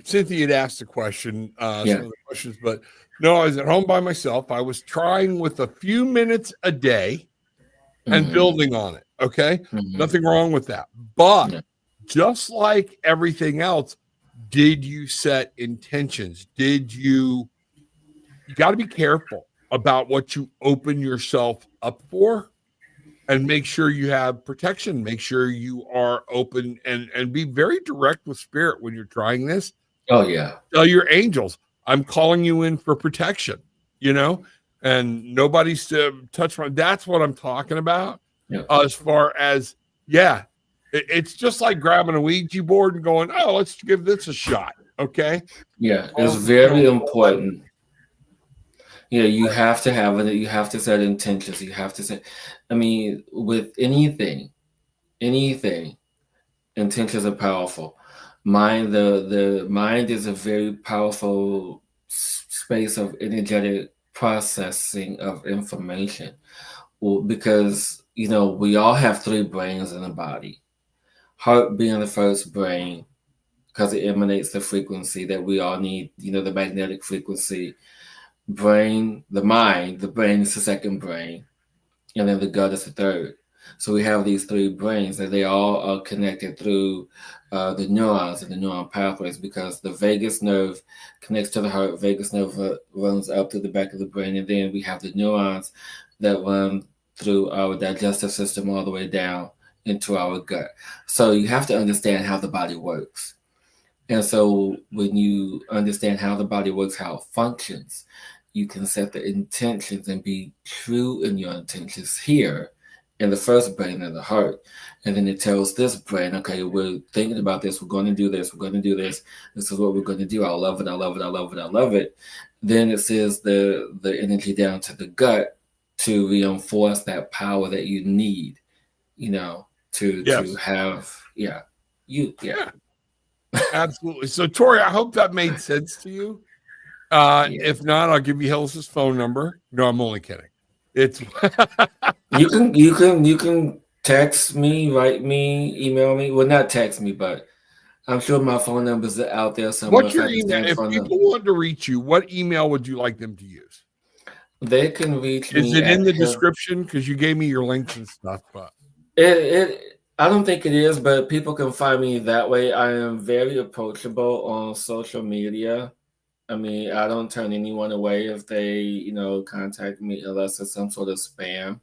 Cynthia had asked a question, some of the questions, but no, I was at home by myself. I was trying with a few minutes a day and building on it. Okay. Nothing wrong with that. But just like everything else, did you set intentions? You got to be careful about what you open yourself up for and make sure you have protection. Make sure you are open and be very direct with spirit when you're trying this. Oh, yeah. Tell your angels, I'm calling you in for protection, and nobody's to touch my, that's what I'm talking about. Yeah. As far as, it's just like grabbing a Ouija board and going, oh, let's give this a shot. Okay. Yeah. It's very important. Yeah. You have to have it. You have to set intentions. You have to set, with anything, intentions are powerful. The mind is a very powerful space of energetic processing of information, because we all have 3 brains in the body. Heart being the first brain because it emanates the frequency that we all need, the magnetic frequency. Brain, the brain is the second brain, and then the gut is the third. So we have these three brains, and they all are connected through the neurons and the neuron pathways, because the vagus nerve connects to the heart. Vagus nerve runs up through the back of the brain, and then we have the neurons that run through our digestive system all the way down into our gut. So you have to understand how the body works. And so when you understand how the body works, how it functions, you can set the intentions and be true in your intentions here in the first brain, in the heart. And then it tells this brain, okay, we're thinking about this, we're going to do this, we're going to do this. This is what we're going to do. I love it, I love it, I love it, I love it. Then it sends the energy down to the gut to reinforce that power that you need, to have, Absolutely. So, Tori, I hope that made sense to you. If not, I'll give you Hillis's phone number. No, I'm only kidding. It's you can text me, write me, email me. Well, not text me, but I'm sure my phone number is out there somewhere. What's your email? If people want to reach you, what email would you like them to use? They can reach me. Is it in the description? Because you gave me your links and stuff, but I don't think it is, but people can find me that way. I am very approachable on social media. I mean, I don't turn anyone away if they, contact me, unless it's some sort of spam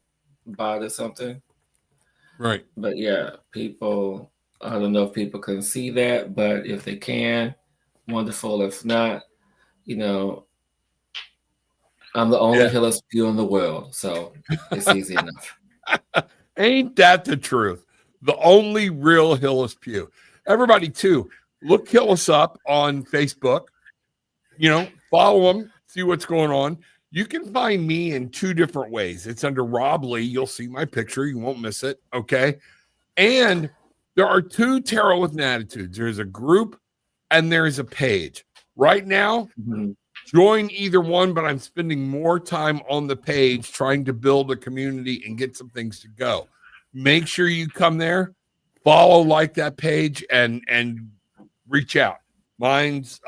bot or something. Right. But yeah, people, I don't know if people can see that, but if they can, wonderful. If not, I'm the only Hillis Pugh in the world, so it's easy enough. Ain't that the truth? The only real Hillis Pugh. Everybody, too, look Hillis up on Facebook. Follow him, see what's going on. You can find me in two different ways. It's under Rob Lee. You'll see my picture. You won't miss it. Okay. And there are two Tarot with Attitudes. There's a group and there's a page. Right now, join either one, but I'm spending more time on the page trying to build a community and get some things to go. Make sure you come there, follow, like that page, and reach out. Mine's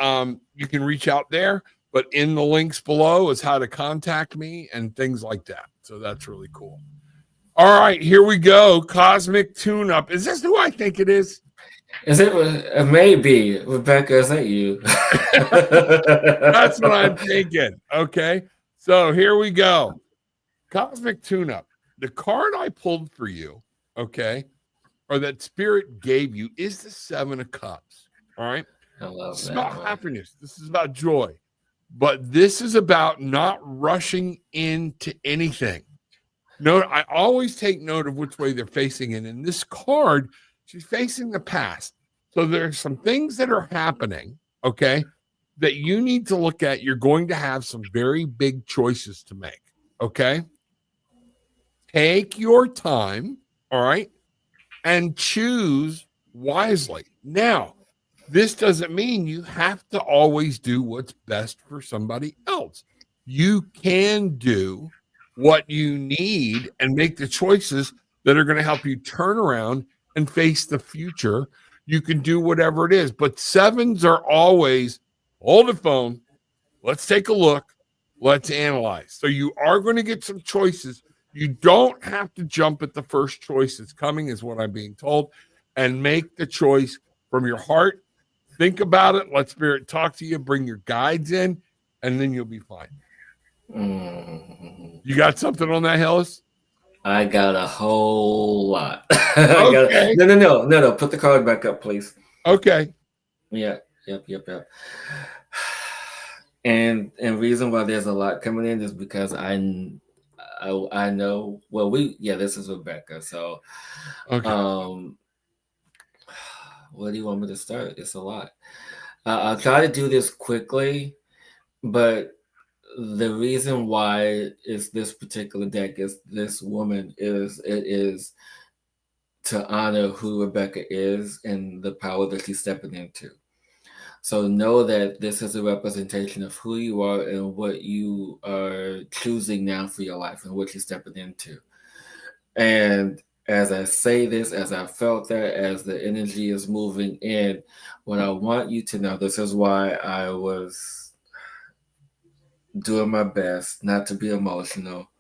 you can reach out there, but in the links below is how to contact me and things like that. So that's really cool. All right, here we go. Cosmic Tune-Up. Is this who I think it is? Is it? It may be. Rebecca, is that you? That's what I'm thinking. Okay, so here we go. Cosmic Tune-Up. The card I pulled for you, okay, or that Spirit gave you, is the Seven of Cups. All right. I love this that. Is about happiness. This is about joy. But this is about not rushing into anything. Note, I always take note of which way they're facing it. In this card, she's facing the past. So there's some things that are happening, okay, that you need to look at. You're going to have some very big choices to make, okay? Take your time, all right, and choose wisely. Now, this doesn't mean you have to always do what's best for somebody else. You can do what you need and make the choices that are going to help you turn around and face the future. You can do whatever it is, but sevens are always hold the phone. Let's take a look. Let's analyze. So you are going to get some choices. You don't have to jump at the first choice that's coming, is what I'm being told, and make the choice from your heart. Think about it. Let Spirit talk to you. Bring your guides in, and then you'll be fine. You got something on that, Hillis? I got a whole lot. Okay. No. Put the card back up, please. Okay. Yeah. Yep. And reason why there's a lot coming in is because I know. Well, this is Rebecca. So, okay. Where do you want me to start? It's a lot. I'll try to do this quickly, but the reason why is this particular deck is this woman is to honor who Rebecca is and the power that she's stepping into. So know that this is a representation of who you are and what you are choosing now for your life and what you're stepping into. And as I say this, as I felt that, as the energy is moving in, what I want you to know, this is why I was doing my best not to be emotional,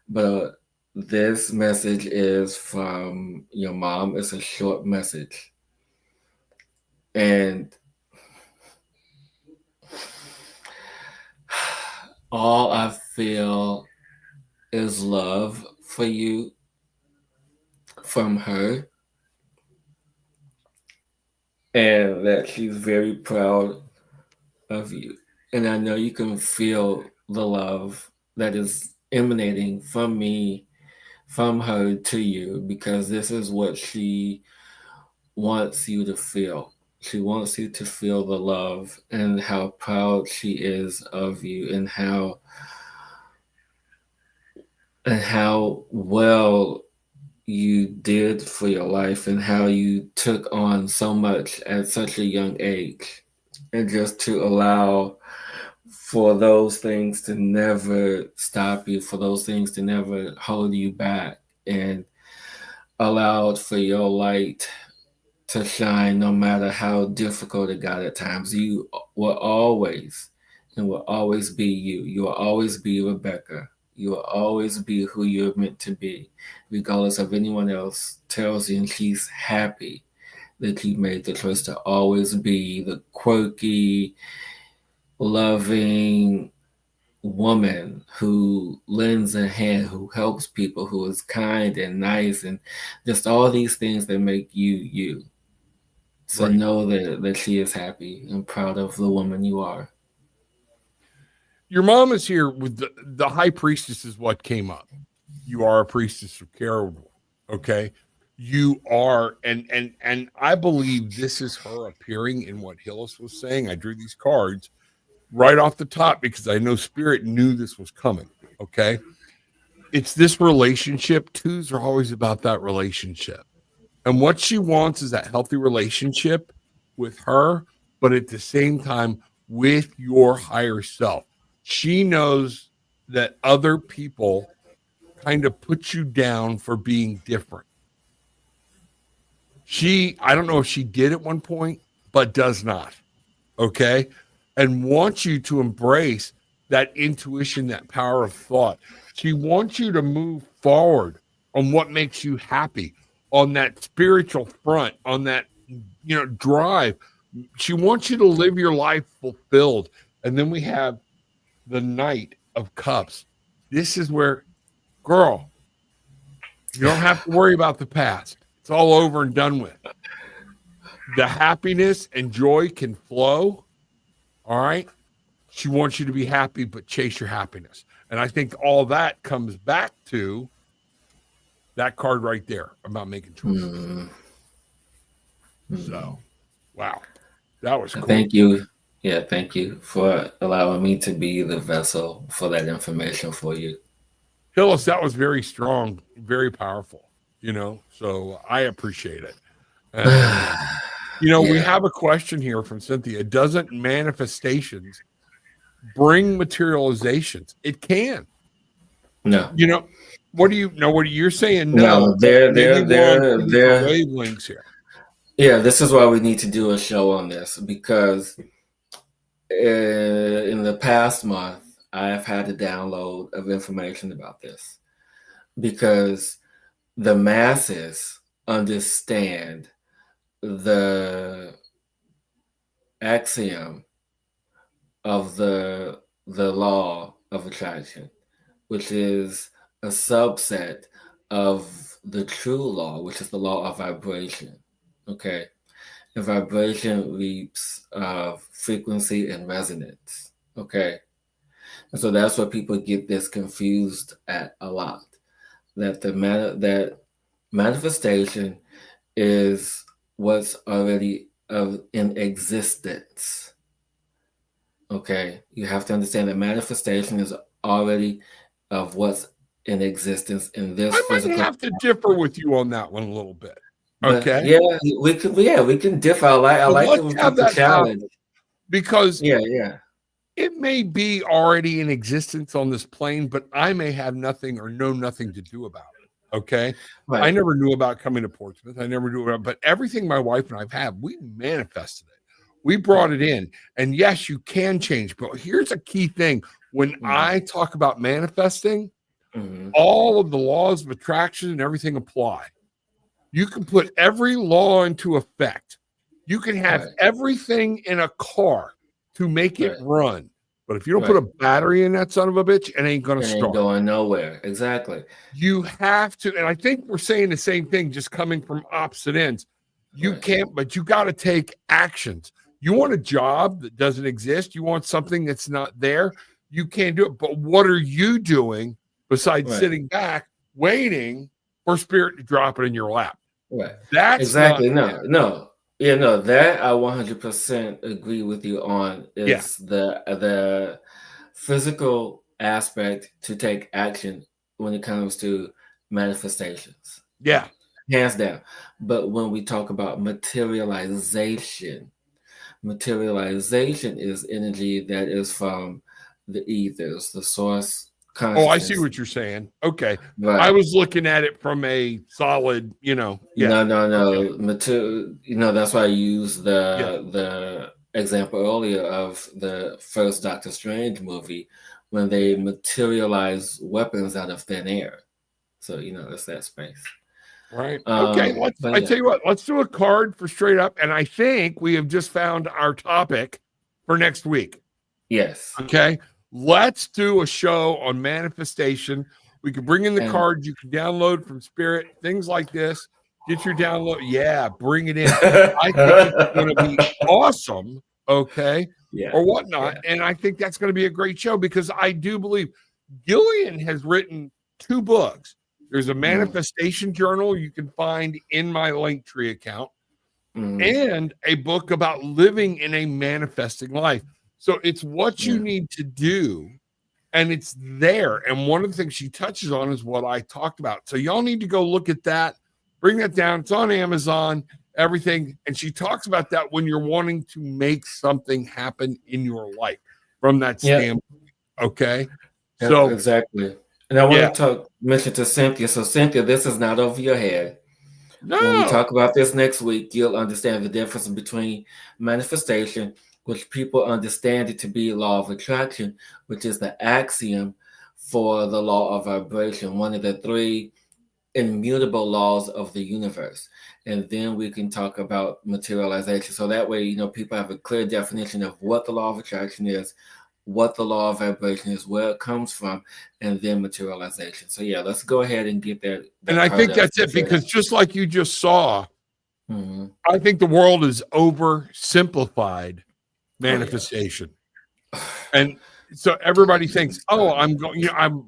but this message is from your mom. It's a short message. And all I feel is love for you from her. And that she's very proud of you. And I know you can feel the love that is emanating from me, from her to you, because this is what she wants you to feel. She wants you to feel the love and how proud she is of you, and how well you did for your life, and how you took on so much at such a young age. And just to allow for those things to never stop you, for those things to never hold you back, and allowed for your light to shine no matter how difficult it got at times. You will always and will always be you. You will always be Rebecca. You will always be who you're meant to be, regardless of anyone else tells you. And she's happy that you made the choice to always be the quirky, loving woman who lends a hand, who helps people, who is kind and nice, and just all these things that make you you. So Right. know that she is happy and proud of the woman you are. Your mom is here with the high priestess is what came up. You are a priestess of Carol. Okay. You are, and I believe this is her appearing in what Hillis was saying. I drew these cards right off the top because I know Spirit knew this was coming. Okay. It's this relationship. Twos are always about that relationship. And what she wants is that healthy relationship with her, but at the same time with your higher self. She knows that other people kind of put you down for being different. I don't know if she did at one point, but does not. Okay. And wants you to embrace that intuition, that power of thought. She wants you to move forward on what makes you happy, on that spiritual front, on that, drive. She wants you to live your life fulfilled. And then we have the Knight of Cups. This is where, girl, you don't have to worry about the past. It's all over and done with. The happiness and joy can flow. All right. She wants you to be happy, but chase your happiness. And I think all that comes back to that card right there about making choices. So, wow. That was cool. Thank you. Yeah, thank you for allowing me to be the vessel for that information for you. Hillis, that was very strong, very powerful, so I appreciate it. And, we have a question here from Cynthia. Doesn't manifestations bring materializations? It can. No. What do you know? What you're saying? No, they're wavelengths here. Yeah, this is why we need to do a show on this, because in the past month, I've had a download of information about this, because the masses understand the axiom of the law of attraction, which is a subset of the true law, which is the law of vibration. Okay. And vibration reaps frequency and resonance. Okay. And so that's what people get this confused at a lot. That that manifestation is what's already in existence. Okay. You have to understand that manifestation is already of what's in existence in this physical. I might have to differ with you on that one a little bit. Okay. But yeah, we can differ. I like it when people challenge. Because yeah, it may be already in existence on this plane, but I may have nothing or know nothing to do about it. Okay. Right. I never knew about coming to Portsmouth. I never knew about, but everything my wife and I've had, we manifested it. We brought it in. And yes, you can change. But here's a key thing. When I talk about manifesting, all of the laws of attraction and everything apply. You can put every law into effect. You can have everything in a car to make it run. But if you don't put a battery in that son of a bitch, it ain't going to start. It ain't going nowhere. Exactly. You have to, and I think we're saying the same thing, just coming from opposite ends. You can't, but you got to take actions. You want a job that doesn't exist. You want something that's not there. You can't do it. But what are you doing besides sitting back, waiting for spirit to drop it in your lap? Right. That's exactly. No. Yeah, no, that I 100% agree with you on is the physical aspect to take action when it comes to manifestations. Yeah. Hands down. But when we talk about materialization is energy that is from the ethers, the source consciousness. Oh, I see what you're saying. Okay. Right. I was looking at it from a solid, No. Okay. That's why I used the example earlier of the first Doctor Strange movie when they materialize weapons out of thin air. So, it's that space. Right. Okay. I tell you what, let's do a card for straight up. And I think we have just found our topic for next week. Yes. Okay. Let's do a show on manifestation. We can bring in the cards you can download from Spirit, things like this. Get your download. Yeah, bring it in. I think it's going to be awesome. Okay. Yeah. Or whatnot. Yeah. And I think that's going to be a great show because I do believe Gillian has written 2 books. There's a manifestation journal you can find in my Linktree account and a book about living in a manifesting life. So it's what you need to do, and it's there. And one of the things she touches on is what I talked about. So y'all need to go look at that, bring that down. It's on Amazon, everything. And she talks about that when you're wanting to make something happen in your life from that standpoint. Okay. Yeah, so exactly. And I want to mention to Cynthia. So Cynthia, this is not over your head. No. When we talk about this next week, you'll understand the difference between manifestation, which people understand it to be law of attraction, which is the axiom for the law of vibration, one of the 3 immutable laws of the universe. And then we can talk about materialization. So that way, people have a clear definition of what the law of attraction is, what the law of vibration is, where it comes from, and then materialization. So yeah, let's go ahead and get that. And I think that's it, because just like you just saw, I think the world is oversimplified manifestation. And so everybody thinks, I'm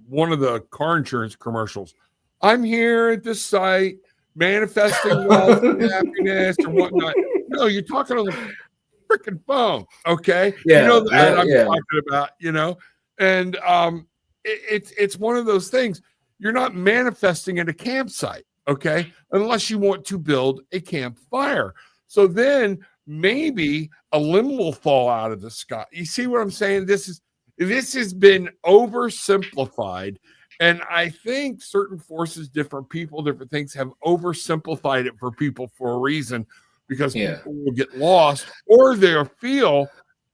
one of the car insurance commercials. I'm here at this site manifesting wealth and happiness and whatnot. No, you're talking on the freaking phone. Okay. Yeah, the ad I'm talking about, and it's one of those things. You're not manifesting at a campsite. Okay. Unless you want to build a campfire. So then maybe a limb will fall out of the sky. You see what I'm saying? This has been oversimplified. And I think certain forces, different people, different things have oversimplified it for people for a reason, because people will get lost or they'll feel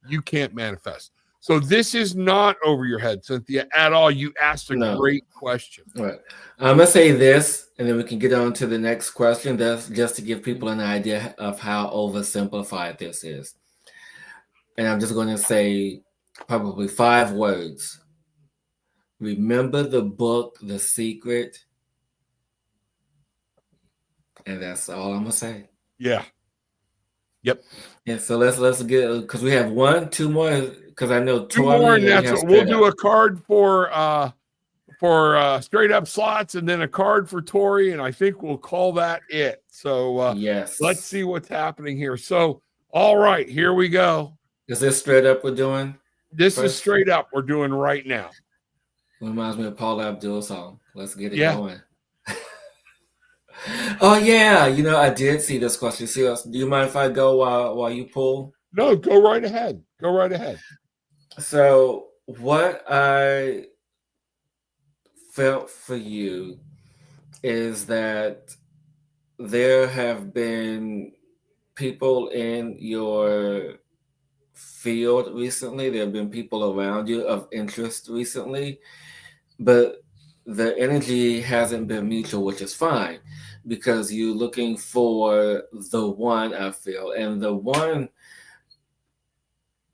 you can't manifest. So this is not over your head, Cynthia, at all. You asked a great question. Right. I'm going to say this, and then we can get on to the next question. That's just to give people an idea of how oversimplified this is. And I'm just going to say probably 5 words. Remember the book, The Secret. And that's all I'm going to say. Yeah. Yep. Yeah, so let's get, because we have 1, 2 more, because I know 2 more, and that's what we'll do. A card for straight up slots, and then a card for Tori, and I think we'll call that it. So yes, let's see what's happening here. So all right, here we go. Is this straight up we're doing? This is straight up we're doing right now. It reminds me of Paula Abdul song. Let's get it going. Oh yeah, I did see this question. Do you mind if I go while you pull? No, go right ahead. Go right ahead. So what I felt for you is that there have been people in your field recently. There have been people around you of interest recently, but the energy hasn't been mutual, which is fine, because you're looking for the one, I feel, and the one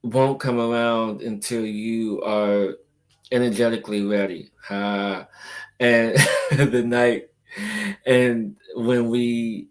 won't come around until you are energetically ready. And the night, and when we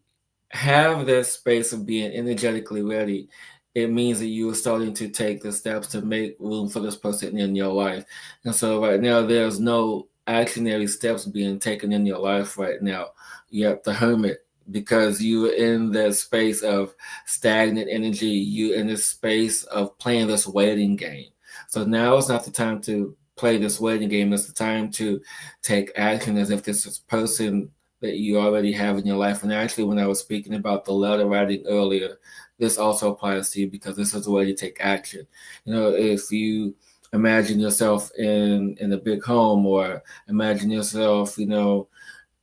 have this space of being energetically ready, it means that you are starting to take the steps to make room for this person in your life. And so right now, there's no actionary steps being taken in your life right now. Yet the hermit, because you're in the space of stagnant energy, you in this space of playing this waiting game. So now is not the time to play this waiting game. It's the time to take action as if this is person that you already have in your life. And actually, when I was speaking about the letter writing earlier, this also applies to you because this is the way to take action. You know, if you imagine yourself in a big home, or imagine yourself, you know,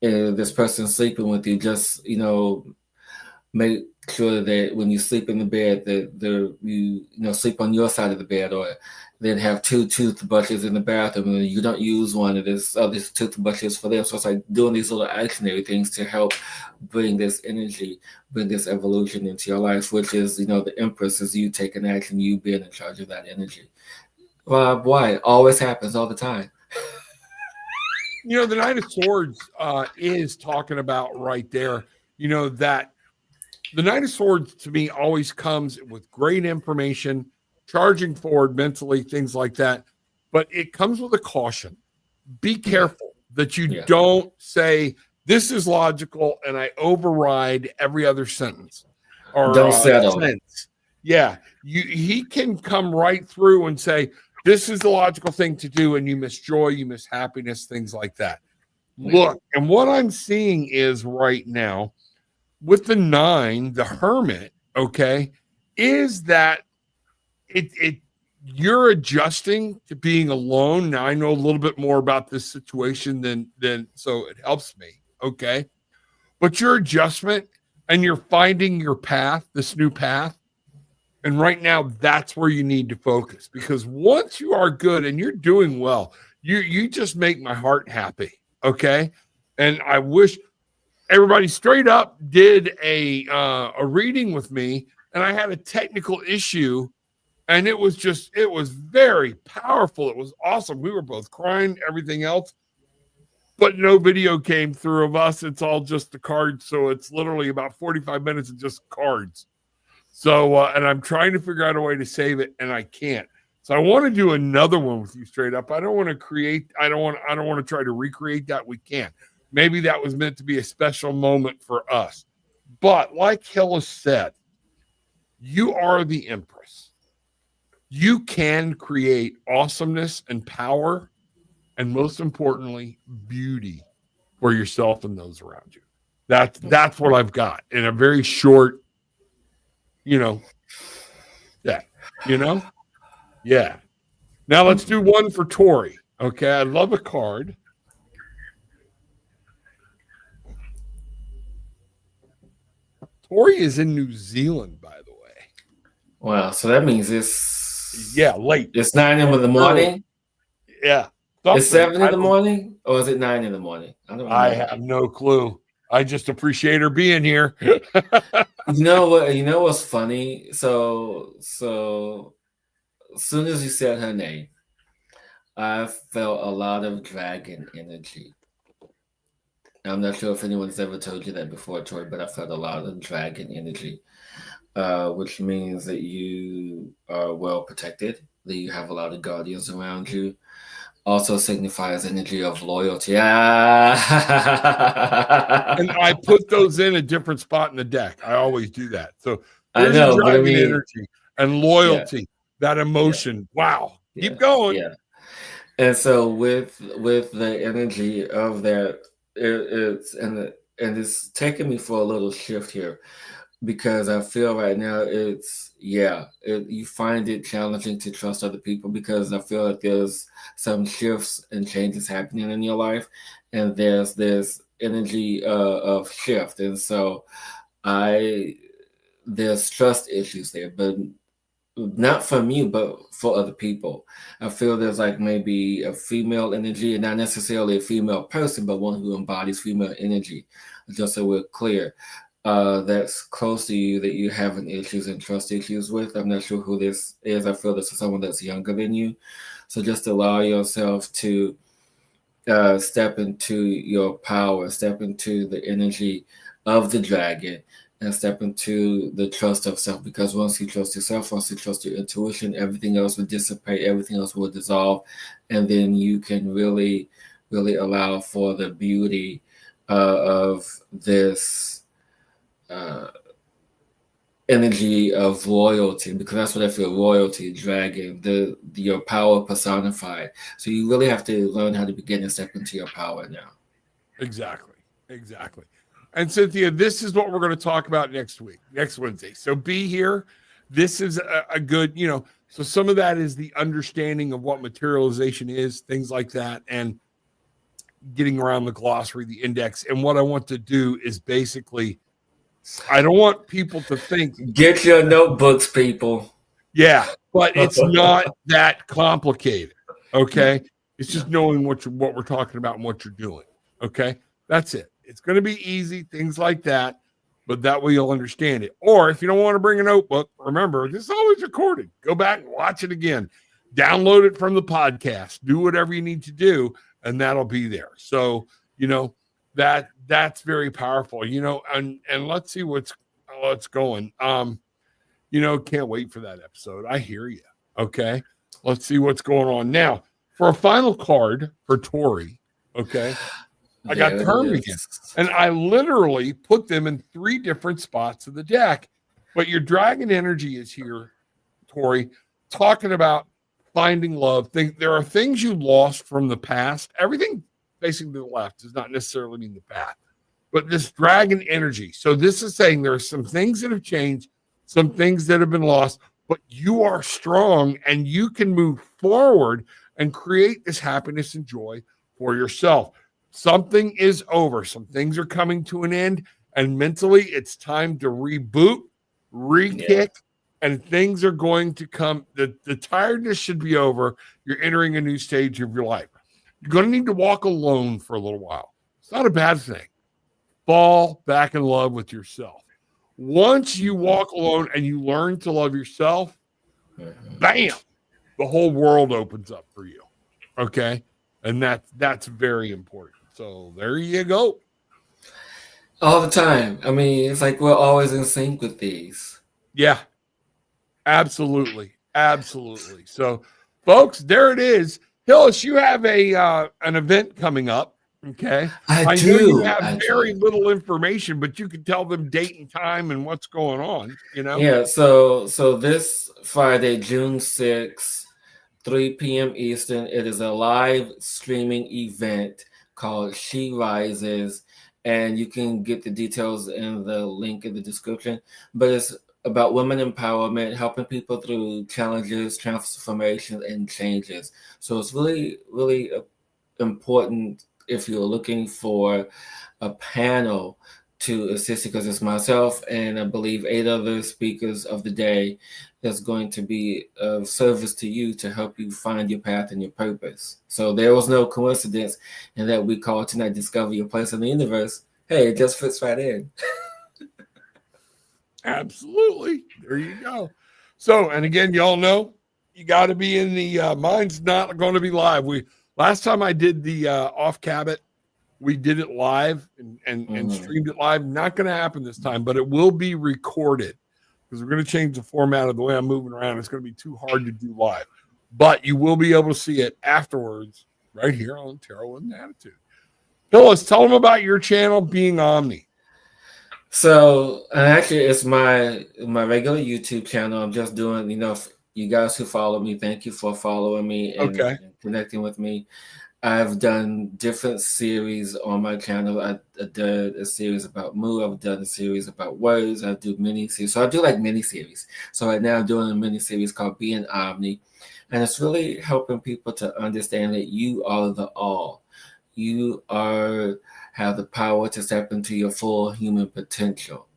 this person sleeping with you, just, you know, make sure that when you sleep in the bed that you know, sleep on your side of the bed, or then have two toothbrushes in the bathroom and you don't use one of this other toothbrushes for them. So it's like doing these little actionary things to help bring this energy, bring this evolution into your life, which is, you know, the Empress is you taking action, you being in charge of that energy. Well, boy, it always happens all the time. You know, the Knight of Swords is talking about right there, you know, that the Knight of Swords to me always comes with great information, charging forward mentally, things like that. But it comes with a caution. Be careful that you Yeah. don't say, this is logical, and I override every other sentence or Don't settle. sentence. Yeah. He can come right through and say, this is the logical thing to do, and you miss joy, you miss happiness, things like that. Look, and what I'm seeing is right now with the 9, the hermit, okay, is that it you're adjusting to being alone. Now I know a little bit more about this situation than so it helps me, okay? But your adjustment and you're finding your path, this new path. And right now that's where you need to focus, because once you are good and you're doing well, you just make my heart happy, okay? And I wish everybody straight up did a reading with me, and I had a technical issue, and it was very powerful. It was awesome. We were both crying, everything else, but no video came through of us. It's all just the cards, so it's literally about 45 minutes of just cards. So and I'm trying to figure out a way to save it, and I can't. So I want to do another one with you straight up. I don't want to try to recreate that. We can't. Maybe that was meant to be a special moment for us. But like Hillis said, you are the Empress. You can create awesomeness and power, and most importantly, beauty for yourself and those around you. That's what I've got in a very short, you know, yeah. Now let's do one for Tori. Okay, I love a card. Tori is in New Zealand, by the way. Wow, so that means it's late. It's 9 in the morning. Yeah, it's 7 in the morning, or is it 9 in the morning? I have no clue. I just appreciate her being here. You know what? You know what's funny? So as soon as you said her name, I felt a lot of dragon energy. I'm not sure if anyone's ever told you that before, Tori, but I felt a lot of dragon energy, which means that you are well protected, that you have a lot of guardians around you. Also signifies energy of loyalty. And I put those in a different spot in the deck. I always do that. So there's dragon energy and loyalty, that emotion. Yeah. Wow. Yeah. Keep going. Yeah. And so with the energy of that, it's taking me for a little shift here, because I feel right now you find it challenging to trust other people, because I feel like there's some shifts and changes happening in your life, and there's this energy of shift, and so there's trust issues there. But not from you, but for other people. I feel there's like maybe a female energy, and not necessarily a female person, but one who embodies female energy. Just so we're clear, that's close to you that you're having issues and trust issues with. I'm not sure who this is. I feel this is someone that's younger than you. So just allow yourself to step into your power, step into the energy of the dragon, and step into the trust of self. Because once you trust yourself, once you trust your intuition, everything else will dissipate, everything else will dissolve, and then you can really, really allow for the beauty of this energy of royalty, because that's what I feel, royalty, dragon, your power personified. So you really have to learn how to begin and step into your power now. Exactly. And Cynthia, this is what we're going to talk about next Wednesday. So be here. This is a good, so some of that is the understanding of what materialization is, things like that, and getting around the glossary, the index. And what I want to do is basically, I don't want people to think. Get your notebooks, people. Yeah, but it's not that complicated. Okay. It's just knowing what we're talking about and what you're doing. Okay. That's it. It's going to be easy, things like that, but that way you'll understand it. Or if you don't want to bring a notebook, remember, this is always recorded. Go back and watch it again. Download it from the podcast. Do whatever you need to do, and that'll be there. So, that's very powerful, and let's see what's going. Can't wait for that episode. I hear you. Okay. Let's see what's going on. Now, for a final card for Tori, okay, I got ptarmigan, and I literally put them in 3 different spots of the deck. But your dragon energy is here, Tori, talking about finding love. There are things you lost from the past. Everything facing to the left does not necessarily mean the past, but this dragon energy. So this is saying there are some things that have changed, some things that have been lost, but you are strong and you can move forward and create this happiness and joy for yourself. Something is over. Some things are coming to an end, and mentally it's time to reboot, re-kick, and things are going to come. The tiredness should be over. You're entering a new stage of your life. You're going to need to walk alone for a little while. It's not a bad thing. Fall back in love with yourself. Once you walk alone and you learn to love yourself, bam, the whole world opens up for you. Okay? And that's very important. So there you go. All the time. I mean, it's like we're always in sync with these. Yeah, absolutely. So, folks, there it is. Hillis, you have an event coming up. Okay. I do. Know you have very little information, but you can tell them date and time and what's going on, Yeah, so this Friday, June 6th, 3 p.m. Eastern, it is a live streaming event called She Rises, and you can get the details in the link in the description. But it's about women empowerment, helping people through challenges, transformations, and changes. So it's really, really important if you're looking for a panel to assist you, because it's myself and I believe 8 other speakers of the day that's going to be of service to you to help you find your path and your purpose. So there was no coincidence in that we called tonight Discover Your Place in the Universe. Hey, it just fits right in. Absolutely. There you go. So, and again, y'all know you got to be in the mine's not going to be live. Last time I did the off cabot, we did it live and streamed it live. Not going to happen this time, but it will be recorded because we're going to change the format of the way I'm moving around. It's going to be too hard to do live, but you will be able to see it afterwards right here on Tarot with an Attitude. Phyllis, tell them about your channel, Being Omni. So actually, it's my regular YouTube channel. I'm just doing, you guys who follow me, thank you for following me and connecting with me. I've done different series on my channel. I did a series about Mu. I've done a series about words. I do mini series. So I do like mini series. So right now I'm doing a mini series called Being Omni. And it's really helping people to understand that you are the all. You have the power to step into your full human potential.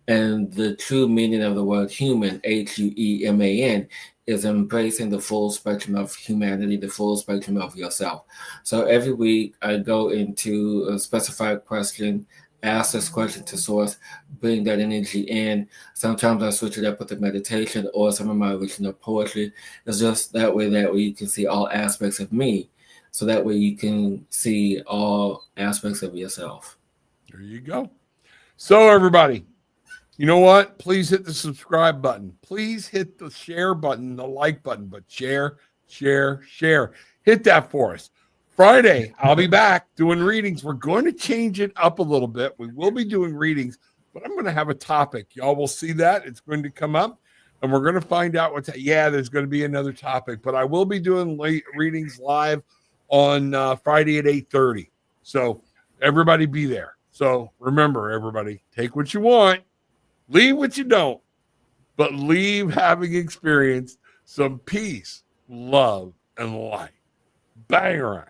And the true meaning of the word human, Hueman, is embracing the full spectrum of humanity, the full spectrum of yourself. So every week I go into a specified question, ask this question to source, bring that energy in. Sometimes I switch it up with a meditation or some of my original poetry. It's just that way you can see all aspects of me. So that way you can see all aspects of yourself. There you go. So everybody, you know what? Please hit the subscribe button. Please hit the share button, the like button, but share. Hit that for us. Friday, I'll be back doing readings. We're going to change it up a little bit. We will be doing readings, but I'm going to have a topic. Y'all will see that. It's going to come up, and we're going to find out there's going to be another topic, but I will be doing readings live on Friday at 8:30. So everybody be there. So remember, everybody, take what you want. Leave what you don't, but leave having experienced some peace, love, and light. Bang around.